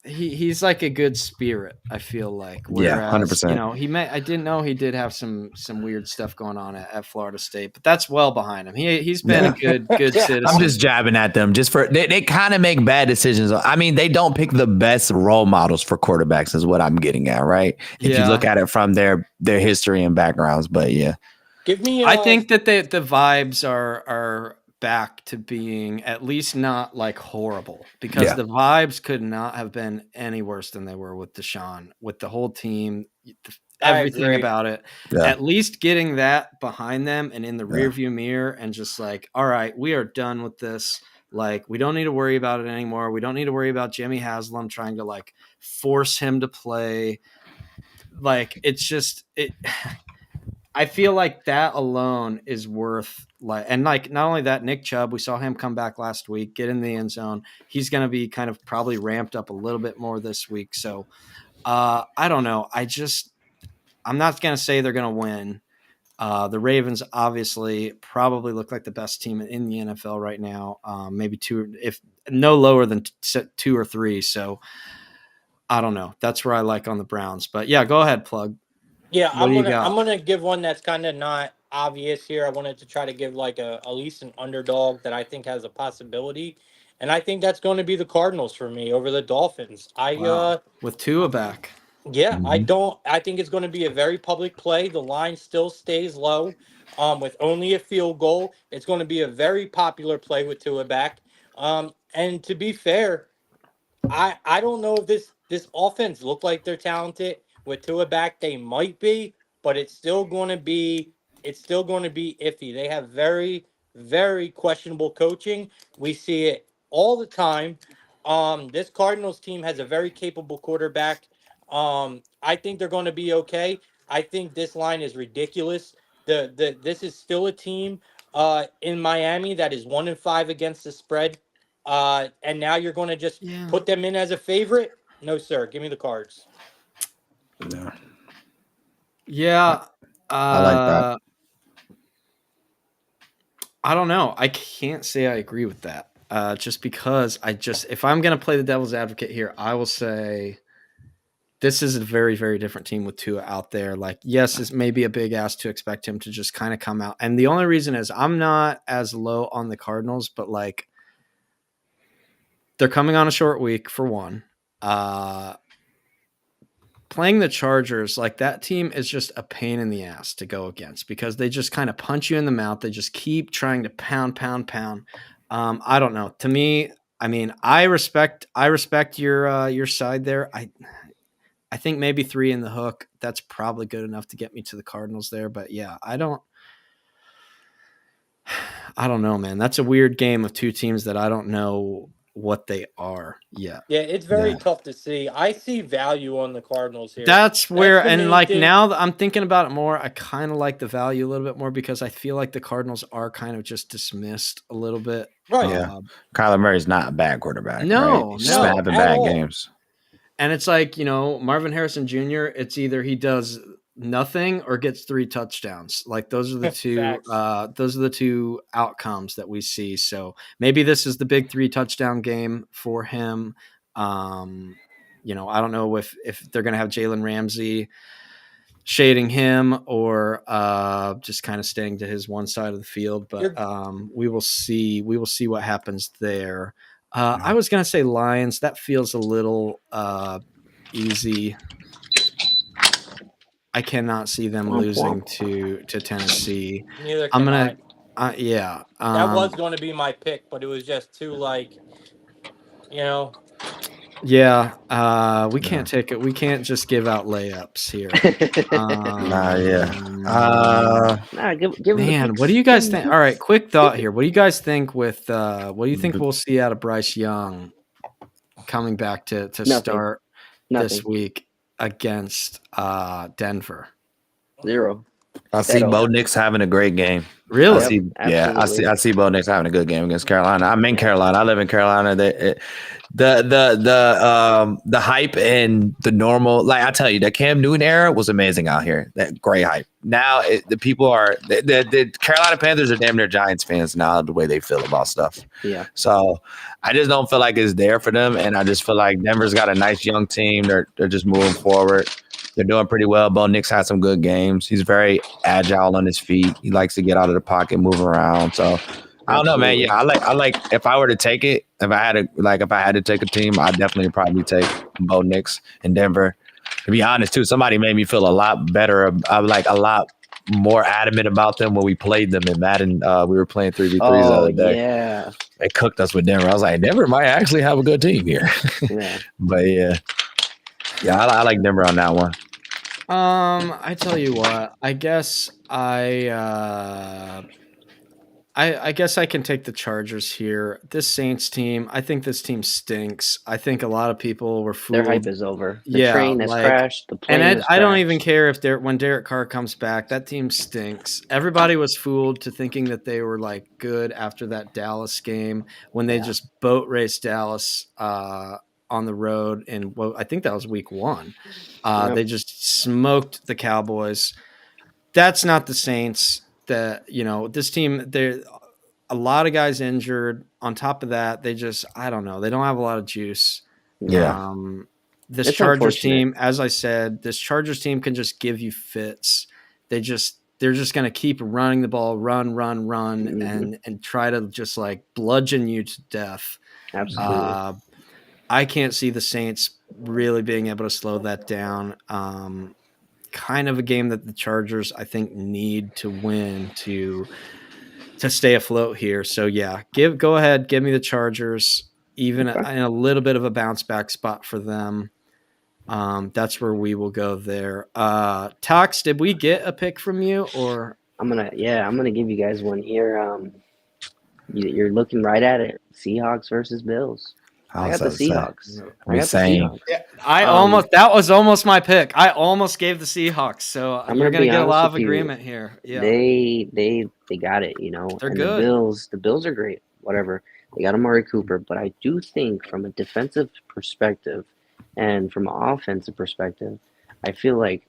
He's like a good spirit, I feel like. Whereas, Yeah, 100%. I didn't know he did have some weird stuff going on at Florida State, but that's well behind him. He's been a good citizen. I'm just jabbing at them just for they kind of make bad decisions. I mean, they don't pick the best role models for quarterbacks is what I'm getting at, right? If you look at it from their history and backgrounds, but yeah. Give me I think that the vibes are back to being at least not like horrible, because the vibes could not have been any worse than they were with Deshaun, with the whole team, everything about it. Yeah. At least getting that behind them and in the rearview mirror and just like, all right, we are done with this. Like, we don't need to worry about it anymore. We don't need to worry about Jimmy Haslam trying to like force him to play. Like, it's just I feel like that alone is worth not only that, Nick Chubb, we saw him come back last week, get in the end zone. He's going to be kind of probably ramped up a little bit more this week. So I don't know. I'm not going to say they're going to win. The Ravens obviously probably look like the best team in the NFL right now. Maybe two, if no lower than 2 or 3. So I don't know. That's where I like on the Browns, but yeah, go ahead, Plug. Yeah, What do you got? I'm gonna give one that's kind of not obvious here. I wanted to try to give like at least an underdog that I think has a possibility, and I think that's going to be the Cardinals for me over the Dolphins. With Tua back. Yeah, I think it's going to be a very public play. The line still stays low, with only a field goal. It's going to be a very popular play with Tua back. And to be fair, I don't know if this offense look like they're talented with Tua back. They might be, but it's still going to be iffy. They have very, very questionable coaching. We see it all the time. This Cardinals team has a very capable quarterback. I think they're going to be okay. I think this line is ridiculous. This is still a team in Miami that is 1-5 against the spread. And now you're going to just put them in as a favorite? No, sir. Give me the Cards. Yeah. I like that. I don't know. I can't say I agree with that. Just because if I'm going to play the devil's advocate here, I will say this is a very, very different team with Tua out there. Like, yes, it's maybe a big ask to expect him to just kind of come out. And the only reason is I'm not as low on the Cardinals, but like they're coming on a short week for one. Playing the Chargers, like that team is just a pain in the ass to go against because they just kind of punch you in the mouth. They just keep trying to pound. I don't know. To me, I mean, I respect your side there. I think maybe 3 in the hook. That's probably good enough to get me to the Cardinals there. But yeah, I don't know, man. That's a weird game of two teams that I don't know what they are yet. Yeah, it's very tough to see. I see value on the Cardinals here. That's where, That's the and main like thing. now that I'm thinking about it more, I kind of like the value a little bit more because I feel like the Cardinals are kind of just dismissed a little bit. Right. Yeah. Kyler Murray's not a bad quarterback. No, right? He's no, just been having at bad all. games. And it's like, Marvin Harrison Jr., it's either he does nothing or gets 3 touchdowns. Like those are the two outcomes that we see. So maybe this is the big 3 touchdown game for him. I don't know if they're going to have Jalen Ramsey shading him or just kind of staying to his one side of the field, but we will see what happens there. I was going to say Lions. That feels a little easy. I cannot see them losing to Tennessee. Neither I'm can gonna, yeah. that was going to be my pick, but it was just too Yeah. We can't take it. We can't just give out layups here. Give Man, what do you guys think? All right, quick thought here. What do you guys think with what do you think we'll see out of Bryce Young coming back to start this week against Denver? 0. I see Bo Nix having a great game. Really? I see Bo Nix having a good game against Carolina. I'm in Carolina. I live in Carolina. The hype and the normal, like I tell you, the Cam Newton era was amazing out here. That great hype. Now the people are the Carolina Panthers are damn near Giants fans now. The way they feel about stuff. Yeah. So I just don't feel like it's there for them, and I just feel like Denver's got a nice young team. They're just moving forward. They're doing pretty well. Bo Nix had some good games. He's very agile on his feet. He likes to get out of the pocket, move around. So I don't know, man. Yeah, I like if I were to take it, if I had to take a team, I'd definitely probably take Bo Nix in Denver. To be honest, too, somebody made me feel a lot better. Like a lot more adamant about them when we played them in Madden. We were playing 3v3s the other day. Yeah. They cooked us with Denver. I was like, Denver might actually have a good team here. Yeah. But yeah, I like Denver on that one. I tell you what, I guess I guess I can take the Chargers here. This Saints team, I think this team stinks. I think a lot of people were fooled. Their hype is over. The train has crashed. The plane has I don't crashed. even care if when Derek Carr comes back, that team stinks. Everybody was fooled to thinking that they were like good after that Dallas game when they just boat raced Dallas on the road, and I think that was week 1. They just smoked the Cowboys. That's not the Saints. This team, there a lot of guys injured. On top of that, they just, I don't know, they don't have a lot of juice. Yeah. This Chargers team, as I said, this Chargers team can just give you fits. They're just going to keep running the ball, run, and try to just like bludgeon you to death. Absolutely. I can't see the Saints really being able to slow that down. Kind of a game that the Chargers, I think, need to win to stay afloat here. So yeah, go ahead, give me the Chargers, even in a little bit of a bounce back spot for them. That's where we will go there. Tox, did we get a pick from you, or I'm gonna give you guys one here. You're looking right at it. Seahawks versus Bills. I got the Seahawks. That was almost my pick. I almost gave the Seahawks, so you're gonna get a lot of agreement here. Yeah, they got it. They're and good. The Bills are great. Whatever, they got Amari Cooper, but I do think from a defensive perspective and from an offensive perspective, I feel like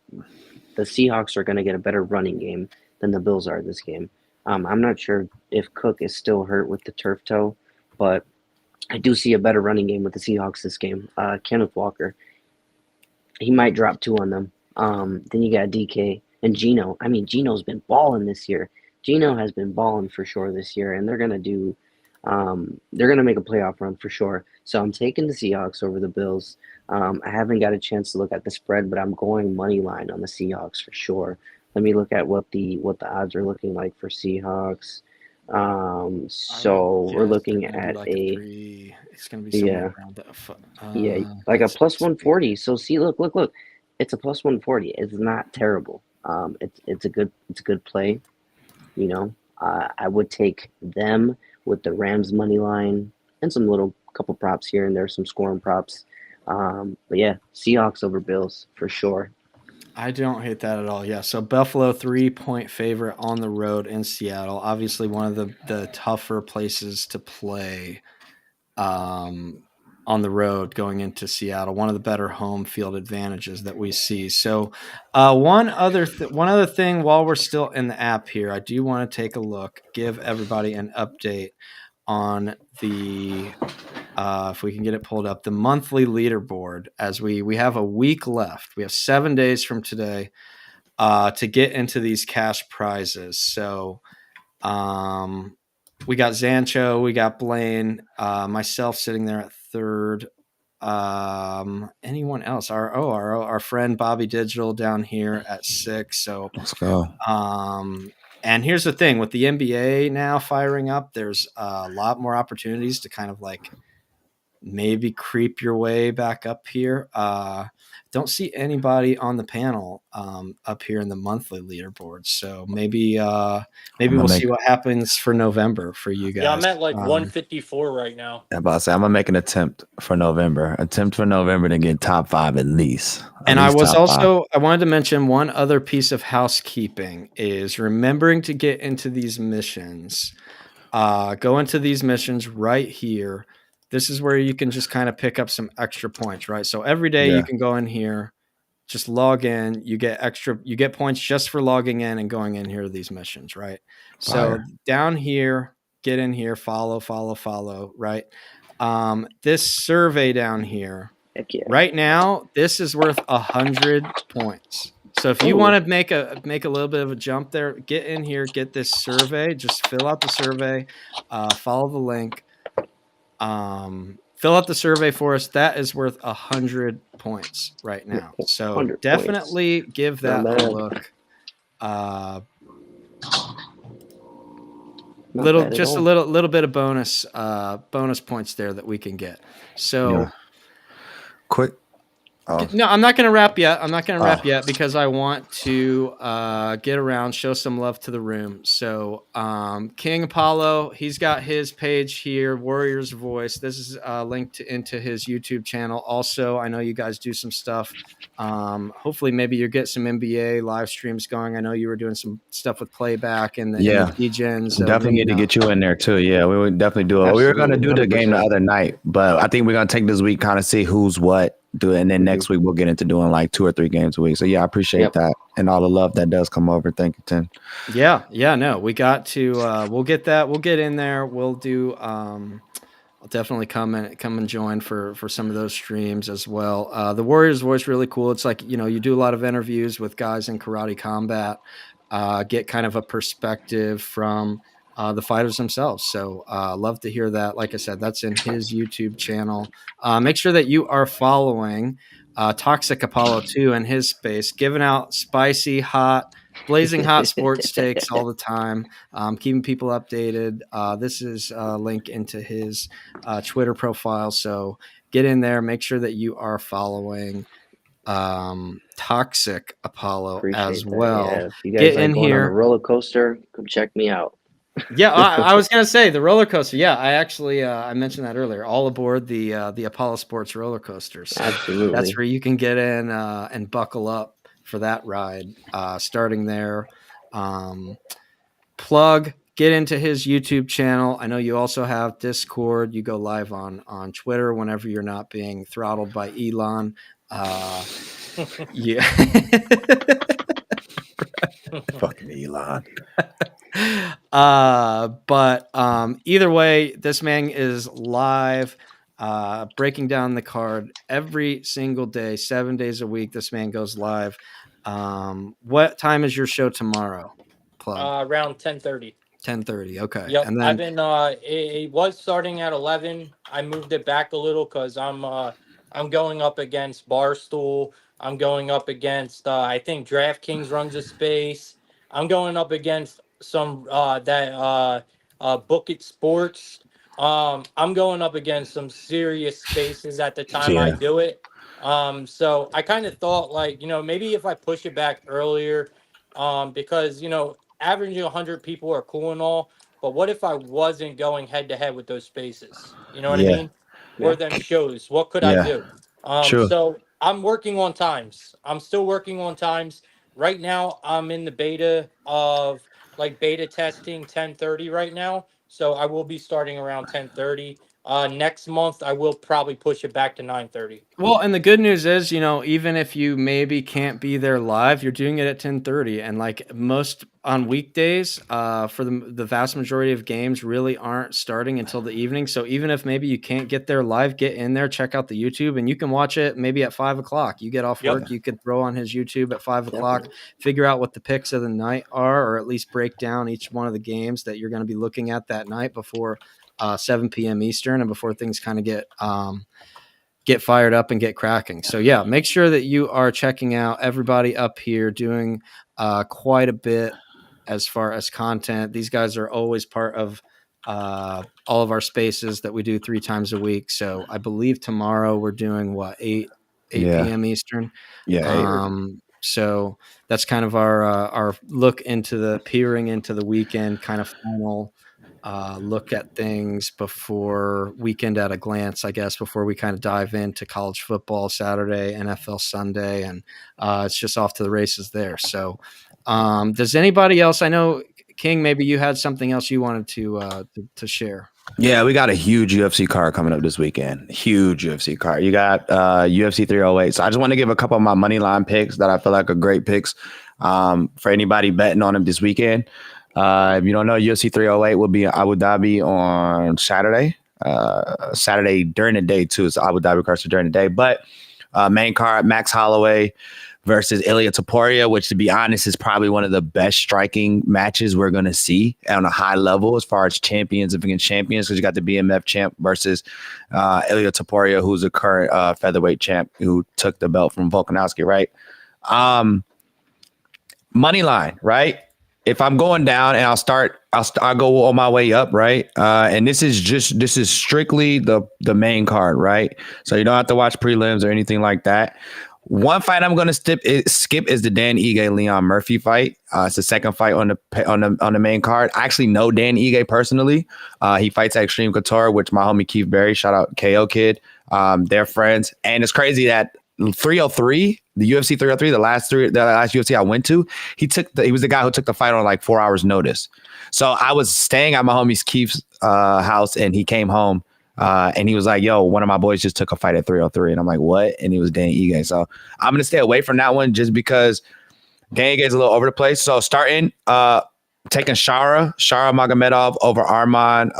the Seahawks are going to get a better running game than the Bills are this game. I'm not sure if Cook is still hurt with the turf toe, but I do see a better running game with the Seahawks this game. Kenneth Walker, he might drop 2 on them. Then you got DK and Geno. I mean, Geno's been balling this year. Geno has been balling for sure this year, and they're gonna make a playoff run for sure. So I'm taking the Seahawks over the Bills. I haven't got a chance to look at the spread, but I'm going money line on the Seahawks for sure. Let me look at what the odds are looking like for Seahawks. So we're looking at it's going to be somewhere around that. Like a plus 140. So see, look, it's a plus 140. It's not terrible. It's a good play. I would take them with the Rams money line and some little couple props here and there, some scoring props. But yeah, Seahawks over Bills for sure. I don't hate that at all. Yeah. So Buffalo 3-point favorite on the road in Seattle. Obviously, one of the tougher places to play on the road going into Seattle. One of the better home field advantages that we see. So one other thing while we're still in the app here, I do want to take a look, give everybody an update on the if we can get it pulled up, the monthly leaderboard, as we have a week left. We have 7 days from today to get into these cash prizes. So we got Zancho, we got Blaine, myself sitting there at third. Anyone else? Our friend Bobby Digital down here at 6. So Let's go. And here's the thing, with the NBA now firing up, there's a lot more opportunities to kind of like maybe creep your way back up here. Don't see anybody on the panel up here in the monthly leaderboard. So maybe we'll see what happens for November for you guys. Yeah, I'm at like 154 right now. I'm about to say I'm gonna make an attempt for November to get top 5 at least. And I wanted to mention one other piece of housekeeping is remembering to get into these missions. Go into these missions right here. This is where you can just kind of pick up some extra points, right? So every day you can go in here, just log in, you get points just for logging in and going in here to these missions, right? So down here, get in here, follow, right? This survey down here, right now, this is worth 100 points. So if you want to make a little bit of a jump there, get in here, get this survey, just fill out the survey, follow the link. Fill out the survey for us. That is worth 100 points right now. So definitely give that a look. Little bit of bonus points there that we can get. So quick. No, I'm not going to wrap yet. Because I want to get around, show some love to the room. So King Apollo, he's got his page here, Warriors Voice. This is linked into his YouTube channel. Also, I know you guys do some stuff. Hopefully, maybe you get some NBA live streams going. I know you were doing some stuff with playback and the DJs. So definitely need to get you in there too. Yeah, we would definitely do it. Absolutely. We were going to do the game the other night, but I think we're going to take this week, kind of see who's what. Do it, and then next week we'll get into doing like 2 or 3 games a week. So yeah, I appreciate that and all the love that does come over. Thank you, Tim. Yeah, no, we got to. We'll get that. We'll get in there. We'll do. I'll definitely come and join for some of those streams as well. The Warriors Voice really cool. It's like you do a lot of interviews with guys in karate combat, get kind of a perspective from the fighters themselves. So love to hear that. Like I said, that's in his YouTube channel. Make sure that you are following Toxic Apollo 2 in his space, giving out spicy, hot, blazing hot sports takes all the time, keeping people updated. This is a link into his Twitter profile. So get in there. Make sure that you are following Toxic Apollo as well. Yeah, if you guys get in here on a roller coaster, come check me out. Yeah, I was gonna say the roller coaster. Yeah, I actually I mentioned that earlier. All aboard the Apollo Sports roller coaster. So absolutely, that's where you can get in and buckle up for that ride. Starting there, get into his YouTube channel. I know you also have Discord. You go live on Twitter whenever you're not being throttled by Elon. Yeah, fucking Elon. But either way, this man is live, breaking down the card every single day, 7 days a week. This man goes live. What time is your show tomorrow? Around 10:30. 10:30. Okay. Yep. And then I've been. It was starting at 11. I moved it back a little because I'm going up against Barstool. I'm going up against. I think DraftKings runs a space. I'm going up against some Book It Sports. I'm going up against some serious spaces at the time I do it. So I kind of thought like, maybe if I push it back earlier, because, averaging 100 people are cool and all, but what if I wasn't going head to head with those spaces? You know what I mean? or them shows. What could I Yeah. do? True. So I'm working on times. I'm still working on times. Right now, I'm in the beta of like beta testing 10:30 right now. So I will be starting around 10:30. Next month, I will probably push it back to 9:30. Well, and the good news is, even if you maybe can't be there live, you're doing it at 10:30, and like most on weekdays, for the vast majority of games really aren't starting until the evening. So even if maybe you can't get there live, get in there, check out the YouTube, and you can watch it maybe at 5 o'clock. You get off Yep. work, you could throw on his YouTube at 5 o'clock, Definitely. figure out what the picks of the night are, or at least break down each one of the games that you're going to be looking at that night before 7 p.m. Eastern, and before things kind of get fired up and get cracking. So yeah, make sure that you are checking out everybody up here doing quite a bit as far as content. These guys are always part of all of our spaces that we do 3 times a week. So I believe tomorrow we're doing 8 Yeah. p.m. Eastern. Yeah. So that's kind of our look into the peering into the weekend, kind of final look at things before weekend at a glance, I guess, before we kind of dive into college football Saturday, NFL Sunday, and it's just off to the races there. So does anybody else, I know King, maybe you had something else you wanted to share. Yeah, we got a huge UFC card coming up this weekend. Huge UFC card. You got UFC 308. So I just want to give a couple of my money line picks that I feel like are great picks for anybody betting on them this weekend. If you don't know, UFC 308 will be in Abu Dhabi on Saturday. Saturday during the day too. It's Abu Dhabi card during the day. But main card, Max Holloway versus Ilia Topuria, which to be honest is probably one of the best striking matches we're going to see on a high level as far as champions against champions, because you got the BMF champ versus Ilia Topuria, who's a current featherweight champ who took the belt from Volkanovski, right? Money line, right? If I'm going down and I'll go on my way up, right? And this is strictly the main card, right? So you don't have to watch prelims or anything like that. One fight I'm going to skip is the Dan Ige Leon Murphy fight. It's the second fight on the main card. I actually know Dan Ige personally. He fights at Extreme Couture, which my homie Keith Berry, shout out KO Kid. They're friends, and it's crazy that 303, the UFC 303, the last UFC I went to, he was the guy who took the fight on like 4 hours notice. So I was staying at my homie's Keith's house, and he came home. And he was like, yo, one of my boys just took a fight at 303. And I'm like, what? And he was Dan Ige. So I'm going to stay away from that one just because Dan Ige is a little over the place. So starting, taking Shara Magomedov over Arman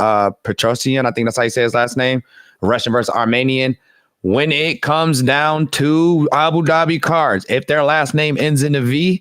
Petrosian. I think that's how you say his last name. Russian versus Armenian. When it comes down to Abu Dhabi cards, if their last name ends in a V,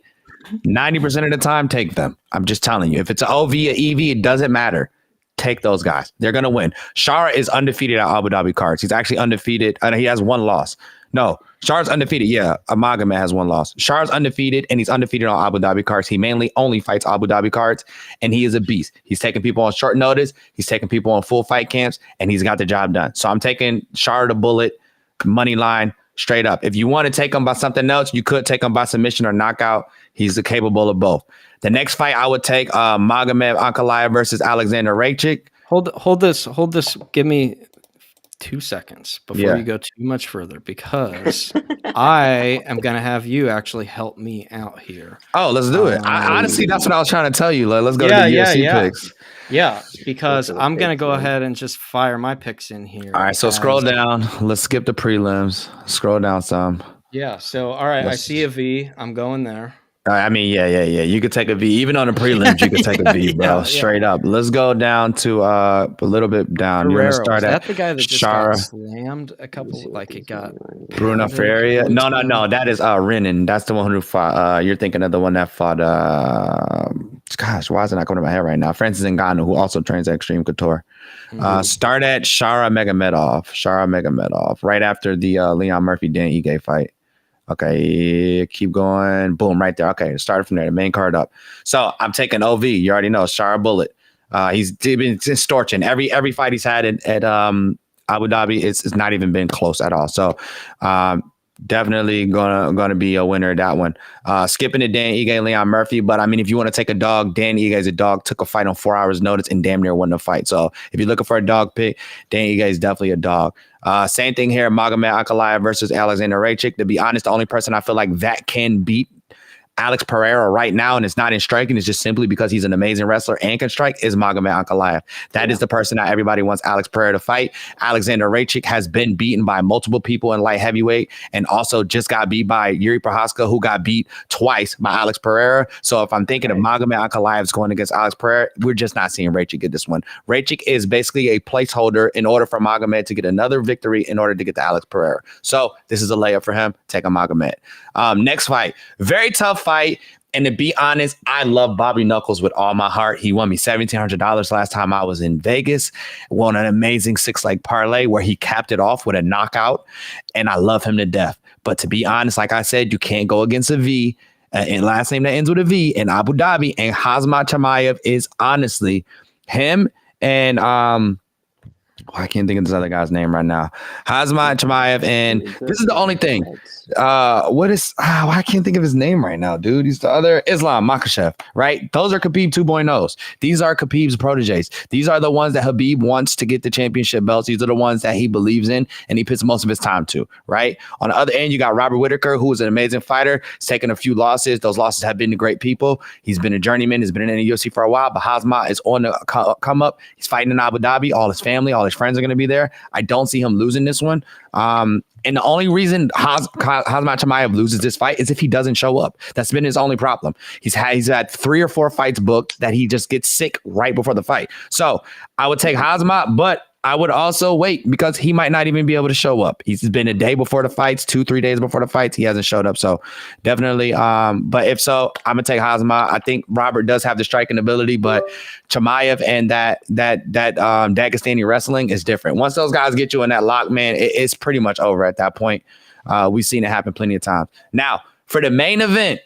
90% of the time, take them. I'm just telling you. If it's an OV, an EV, it doesn't matter. Take those guys. They're going to win. Shara is undefeated at Abu Dhabi cards. He's actually undefeated. He has one loss. No, Shara's undefeated. Yeah, Amagomed has one loss. Shara's undefeated, and he's undefeated on Abu Dhabi cards. He mainly only fights Abu Dhabi cards, and he is a beast. He's taking people on short notice. He's taking people on full fight camps, and he's got the job done. So I'm taking Shara the bullet, money line, straight up. If you want to take him by something else, you could take him by submission or knockout. He's capable of both. The next fight I would take Magomed Ankalaev versus Alexander Rakic. Hold this. Give me 2 seconds before you go too much further, because I am going to have you actually help me out here. Oh, let's do it. Honestly, that's what I was trying to tell you. Let's go to the UFC picks. Yeah, because I'm going to go ahead and just fire my picks in here. All right, so scroll down. Let's skip the prelims. Scroll down some. Yeah, so all right, I see a V. I'm going there. I mean, yeah. You could take a V. Even on the prelims, you could take a V, bro. Straight up. Let's go down to a little bit down. Ferrero. You're gonna start Was at that the guy that just got slammed a couple, like it got Bruno Ferreira? No. That is Renan. That's the one who fought. You're thinking of the one that fought. Gosh, why is it not coming to my head right now? Francis Ngannou, who also trains at Extreme Couture. Start at Shara Magomedov. Right after the Leon Murphy Dan Ige fight. Okay, keep going. Boom, right there. Okay, started from there. The main card up. So I'm taking OV. You already know Shara Bullet. He's been scorching every fight he's had at Abu Dhabi. It's not even been close at all. So Definitely gonna be a winner of that one. Skipping to Dan Ige, Leon Murphy, but I mean, if you want to take a dog, Dan Ige is a dog. Took a fight on 4 hours notice and damn near won the fight. So if you're looking for a dog pick, Dan Ige is definitely a dog. Same thing here, Magomed Ankalaev versus Alexander Raychik. To be honest, the only person I feel like that can beat Alex Pereira right now, and it's not in striking, it's just simply because he's an amazing wrestler and can strike, is Magomed Ankalaev. That is the person that everybody wants Alex Pereira to fight. Alexander Raychik has been beaten by multiple people in light heavyweight and also just got beat by Yuri Prohaska, who got beat twice by Alex Pereira. So if I'm thinking of Magomed Ankalaev going against Alex Pereira, we're just not seeing Raychik get this one. Raychik is basically a placeholder in order for Magomed to get another victory in order to get to Alex Pereira. So this is a layup for him. Take a Magomed. Next fight, very tough fight. And to be honest, I love Bobby Knuckles with all my heart. He won me $1,700 last time I was in Vegas. Won an amazing 6-leg parlay where he capped it off with a knockout. And I love him to death. But to be honest, like I said, you can't go against a V. And last name that ends with a V in Abu Dhabi. And Khamzat Chimaev is honestly him and I can't think of this other guy's name right now. Khamzat Chimaev, and this is the only thing. I can't think of his name right now, dude. He's the other Islam Makhachev, right? Those are Khabib 2.0s. These are Khabib's proteges. These are the ones that Khabib wants to get the championship belts. These are the ones that he believes in and he puts most of his time to, right? On the other end, you got Robert Whittaker, who is an amazing fighter. He's taken a few losses. Those losses have been to great people. He's been a journeyman. He's been in the UFC for a while, but Khamzat is on the come up. He's fighting in Abu Dhabi. All his family, all his friends are going to be there. I don't see him losing this one. And the only reason Khamzat Chimaev loses this fight is if he doesn't show up. That's been his only problem. He's had 3 or 4 fights booked that he just gets sick right before the fight. So I would take Khamzat, but I would also wait because he might not even be able to show up. He's been a day before the fights, 2-3 days before the fights. He hasn't showed up. So definitely. But if so, I'm gonna take Khamzat. I think Robert does have the striking ability, but Chimaev and that Dagestani wrestling is different. Once those guys get you in that lock, man, it's pretty much over at that point. We've seen it happen plenty of times. Now, for the main event,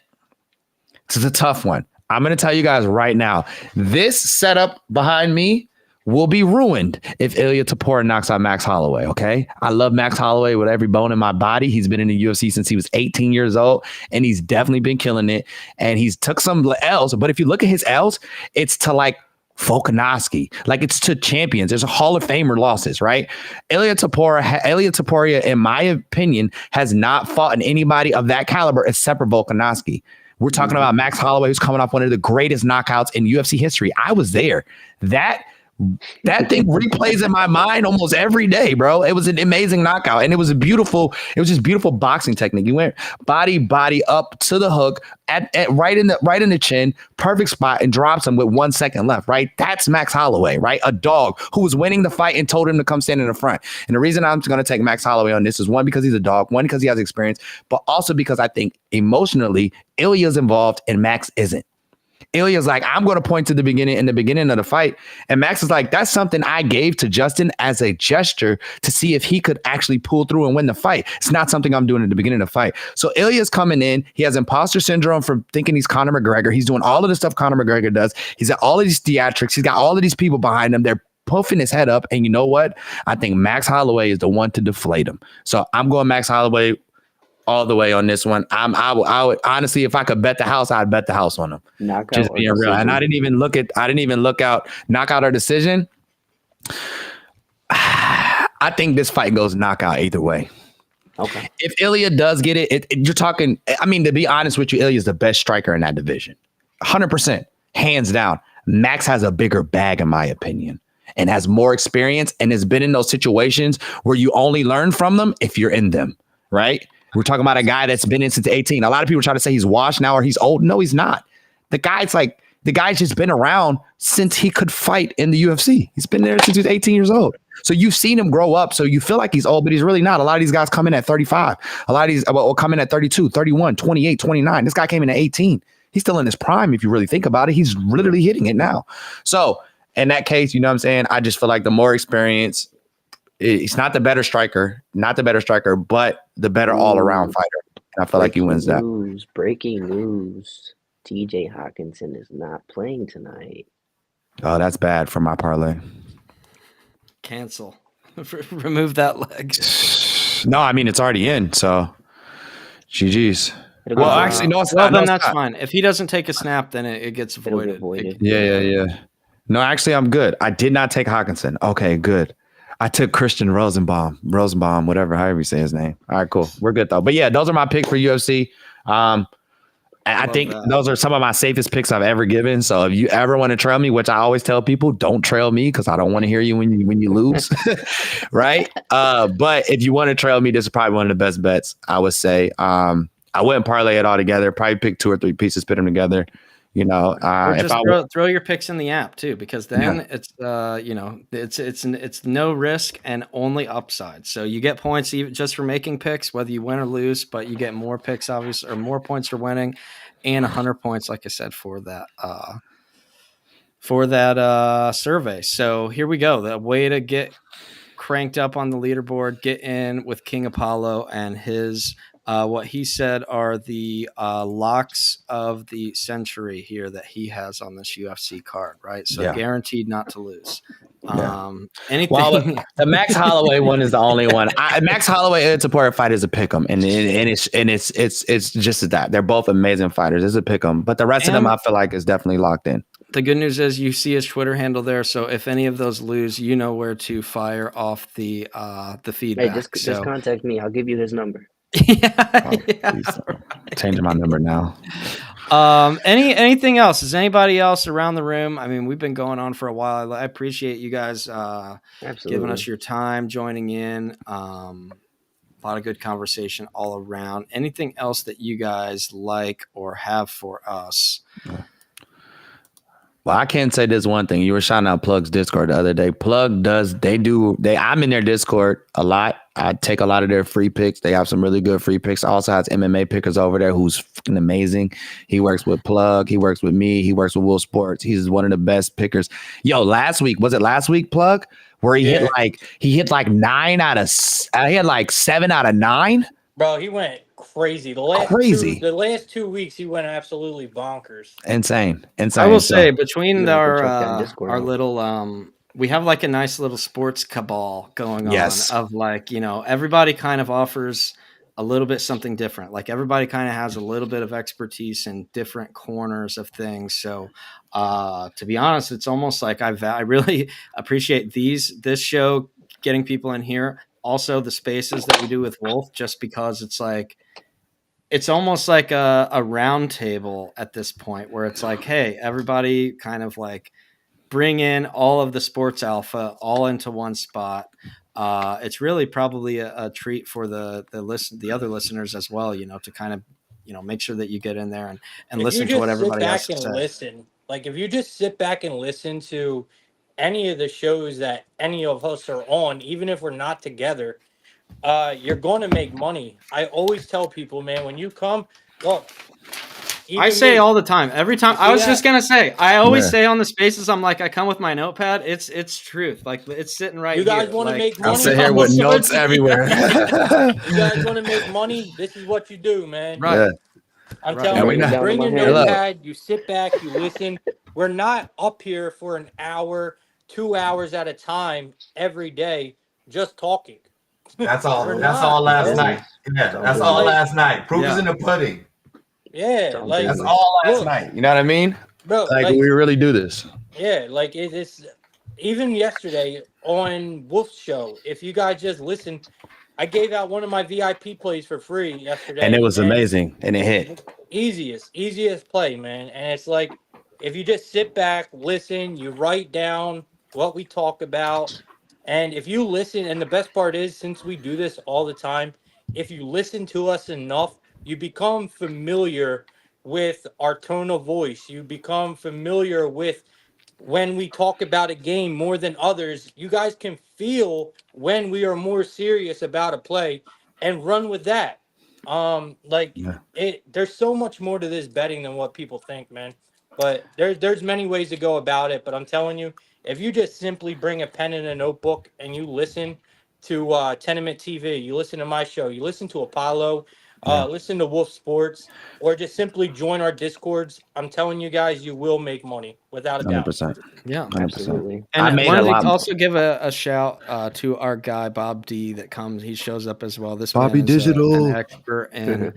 this is a tough one. I'm gonna tell you guys right now, this setup behind me will be ruined if Ilia Topuria knocks out Max Holloway, okay? I love Max Holloway with every bone in my body. He's been in the UFC since he was 18 years old, and he's definitely been killing it. And he's took some L's, but if you look at his L's, it's to like Volkanovski, like it's to champions. There's a Hall of Famer losses, right? Ilia Topuria, in my opinion, has not fought in anybody of that caliber except for Volkanovski. We're talking about Max Holloway, who's coming off one of the greatest knockouts in UFC history. I was there. That thing replays in my mind almost every day, bro. It was an amazing knockout, and it was just beautiful boxing technique. You went body up to the hook at right in the chin, perfect spot, and drops him with 1 second left. Right, that's Max Holloway, right? A dog who was winning the fight and told him to come stand in the front. And the reason I'm going to take Max Holloway on this is one, because he's a dog, one, because he has experience, but also because I think emotionally Ilya's involved and Max isn't. Ilya's like, I'm going to point to the beginning of the fight. And Max is like, that's something I gave to Justin as a gesture to see if he could actually pull through and win the fight. It's not something I'm doing at the beginning of the fight. So Ilya's coming in. He has imposter syndrome from thinking he's Conor McGregor. He's doing all of the stuff Conor McGregor does. He's got all of these theatrics. He's got all of these people behind him. They're puffing his head up. And you know what? I think Max Holloway is the one to deflate him. So I'm going Max Holloway all the way on this one. I would honestly, if I could bet the house, I'd bet the house on him. Knockout, just being real. And I didn't even look out knockout or decision. I think this fight goes knockout either way. Okay. If Ilya does get it, you're talking. I mean, to be honest with you, Ilya is the best striker in that division, 100%, hands down. Max has a bigger bag, in my opinion, and has more experience, and has been in those situations where you only learn from them if you're in them, right? We're talking about a guy that's been in since 18. A lot of people try to say he's washed now or he's old. No, he's not. The guy's just been around since he could fight in the UFC. He's been there since he was 18 years old. So you've seen him grow up. So you feel like he's old, but he's really not. A lot of these guys come in at 35. A lot of these will come in at 32, 31, 28, 29. This guy came in at 18. He's still in his prime. If you really think about it, he's literally hitting it now. So in that case, you know what I'm saying? I just feel like the more experience, he's not the better striker, but the better all-around fighter. And I feel like he wins that. Breaking news. TJ Hawkinson is not playing tonight. Oh, that's bad for my parlay. Cancel. Remove that leg. No, I mean, it's already in, so. GG's. It'll Well, get actually, voided. no, it's Well, not. No, then it's that's not. fine. If he doesn't take a snap, then it gets It'll get voided. voided. Yeah. No, actually, I'm good. I did not take Hawkinson. Okay, good. I took Christian Rosenbaum, whatever, however you say his name. All right, cool. We're good though. But yeah, those are my picks for UFC. I Love think that. those are some of my safest picks I've ever given. So if you ever want to trail me, which I always tell people, don't trail me because I don't want to hear you when you lose, right? But if you want to trail me, this is probably one of the best bets I would say. I wouldn't parlay it all together. Probably pick 2 or 3 pieces, put them together. You know, Or if just I throw your picks in the app too, because then it's it's no risk and only upside. So you get points even just for making picks, whether you win or lose, but you get more picks, obviously, or more points for winning, and 100 points, like I said, for that survey. So here we go. The way to get cranked up on the leaderboard, get in with King Apollo and his what he said are the locks of the century here that he has on this UFC card, right? So guaranteed not to lose. Anything. Well, the Max Holloway one is the only one. Max Holloway and Support fight is a pick'em, and it's just that they're both amazing fighters. It's a pick'em, but the rest of them I feel like is definitely locked in. The good news is you see his Twitter handle there, so if any of those lose, you know where to fire off the feedback. Hey, just contact me. I'll give you his number. Changing my number now. Anything else? Is anybody else around the room? I mean, we've been going on for a while. I appreciate you guys giving us your time, joining in. A lot of good conversation all around. Anything else that you guys like or have for us? Well, I can say this one thing. You were shouting out Plug's Discord the other day. Plug I'm in their Discord a lot. I take a lot of their free picks. They have some really good free picks. Also has MMA pickers over there who's fucking amazing. He works with Plug. He works with me. He works with Will Sports. He's one of the best pickers. Yo, last week, Plug? Where he hit like 9 out of he had like 7 out of 9. Bro, he went crazy. The last 2 weeks, he went absolutely bonkers. Insane. I will say between our little we have like a nice little sports cabal going on of like, you know, everybody kind of offers a little bit something different. Like everybody kind of has a little bit of expertise in different corners of things. So to be honest, it's almost like I really appreciate this show, getting people in here. Also the spaces that we do with Wolf, just because it's like, it's almost like a round table at this point where it's like, hey, everybody kind of like bring in all of the sports alpha all into one spot. It's really probably a treat for the other listeners as well, you know, to kind of, you know, make sure that you get in there and listen to what everybody else says. Listen, like if you just sit back and listen to any of the shows that any of us are on, even if we're not together, you're going to make money. I always tell people, man, when you come, look. I say all the time, every time. I was just gonna say, I always say on the spaces, I'm like, I come with my notepad. It's truth. Like it's sitting right here. You guys want to make money? I'll sit here with notes everywhere. You guys want to make money? This is what you do, man. Right. Yeah. I'm telling you, bring your notepad. You sit back, you listen. We're not up here for an hour, 2 hours at a time every day, just talking. That's all. That's all last night. Yeah, that's all last night. Proof is in the pudding. Yeah, like that's all last night. You know what I mean? Bro, like we really do this. Yeah, like it's even yesterday on Wolf's show. If you guys just listen, I gave out one of my VIP plays for free yesterday, and it was amazing, and it hit. Easiest play, man. And it's like if you just sit back, listen, you write down what we talk about, and if you listen, and the best part is, since we do this all the time, if you listen to us enough, you become familiar with our tone of voice. You become familiar with when we talk about a game more than others. You guys can feel when we are more serious about a play and run with that. There's so much more to this betting than what people think, man. But there's many ways to go about it. But I'm telling you, if you just simply bring a pen and a notebook and you listen to Tenement TV, you listen to my show, you listen to Apollo, listen to Wolf Sports, or just simply join our Discords. I'm telling you guys, you will make money without a doubt. 100%. Yeah, 100%. Absolutely. and I I made a wanted lot. to also give a shout to our guy Bob D that comes. He shows up as well. This Bobby man is Digital. an expert in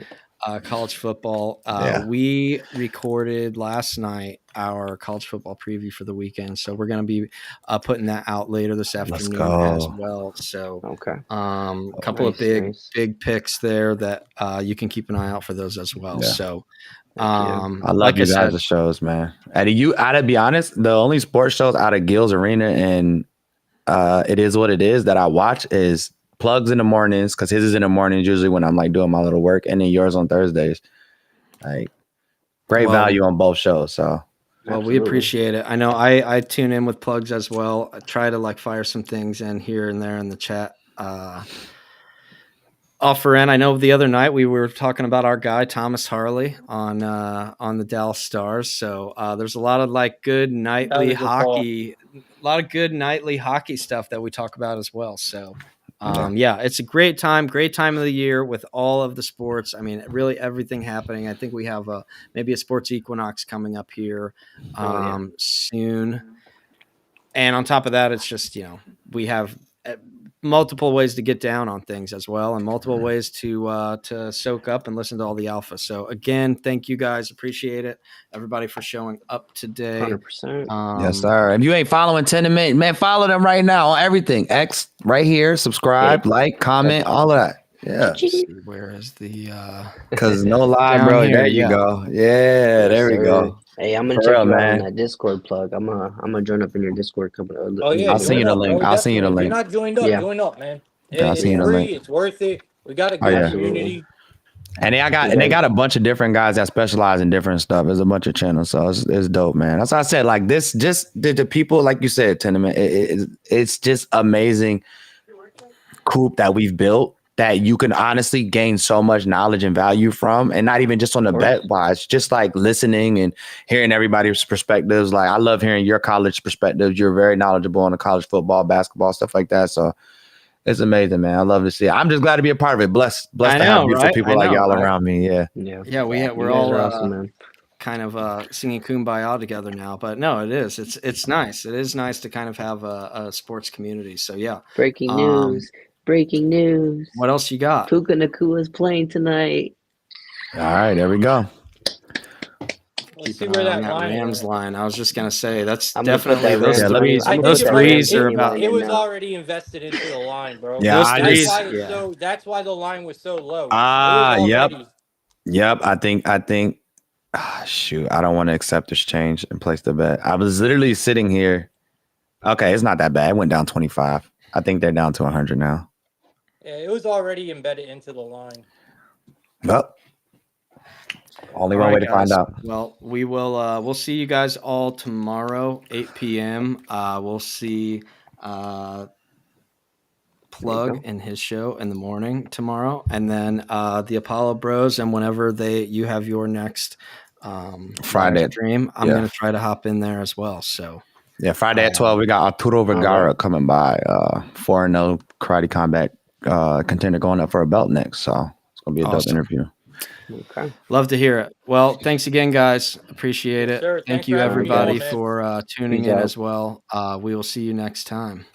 college football. Yeah. We recorded last night our college football preview for the weekend, so we're going to be putting that out later this afternoon as go. well. So, Okay. a couple of big picks there that you can keep an eye out for those as well. Yeah. So, I love like you I guys' said, shows, man. And you, I to be honest, the only sports shows out of Gil's Arena and It Is What It Is that I watch is Plugs in the mornings, because his is in the mornings usually when I'm like doing my little work, and then yours on Thursdays. Like great value on both shows. So well, we appreciate it. I know I tune in with Plugs as well. I try to like fire some things in here and there in the chat. Offer in. I know the other night we were talking about our guy Thomas Harley on the Dallas Stars. So there's a lot of like good nightly hockey, a lot of good nightly hockey stuff that we talk about as well. So yeah, it's a great time of the year with all of the sports. I mean, really everything happening. I think we have maybe a sports equinox coming up here soon. And on top of that, it's just, we have multiple ways to get down on things as well, and multiple ways to soak up and listen to all the alpha. So again, thank you guys. Appreciate it. Everybody for showing up today. 100%. yes, sir. If you ain't following Tenement, man, follow them right now on everything. X right here, subscribe, like, comment, all of that. Yeah. Where is the Because no lie, bro. here, There you go. Yeah, there we go. Hey, I'm gonna check you out on that Discord plug. I'm gonna join up in your Discord company. Oh yeah, I'll send you the link. I'll send you the link. If you're not joined up, join up, man. I'll send you the free. link. It's worth it. We got a good community. And they got a bunch of different guys that specialize in different stuff. There's a bunch of channels, so it's dope, man. That's why I said, like, this, just the people, like you said, Tenement. It's just amazing group that we've built, that you can honestly gain so much knowledge and value from, and not even just on the bet wise, just like listening and hearing everybody's perspectives. Like, I love hearing your college perspectives. You're very knowledgeable on the college football, basketball, stuff like that. So it's amazing, man. I love to see it. I'm just glad to be a part of it. Blessed to have beautiful people like y'all around me. Yeah. We're all awesome, man. Kind of singing Kumbaya together now, but no, it is. It's nice. It is nice to kind of have a sports community. So yeah. Breaking news. What else you got? Puka Nakua's playing tonight. All right, there we go. Let's see where that Rams line. I was just gonna say that's I'm definitely those threes. those threes are about. It was already invested into the line, bro. Yeah, that's why the line was so low. Yep. I think. Shoot, I don't want to accept this change and place the bet. I was literally sitting here. Okay, it's not that bad. It went down 25. I think they're down to 100 now. Yeah, it was already embedded into the line. Well, only one way to find out. Well, we'll see you guys all tomorrow, 8 p.m. We'll see Plug in his show in the morning tomorrow, and then the Apollo Bros, and whenever you have your next Friday stream, I'm gonna try to hop in there as well. So yeah, Friday at 12, we got Arturo Vergara coming by, 4-0 karate combat contender going up for a belt next. So it's gonna be a dope interview. Okay. Love to hear it. Well, thanks again, guys. Appreciate it. Sure, Thank you, everybody, for tuning in as well. We will see you next time.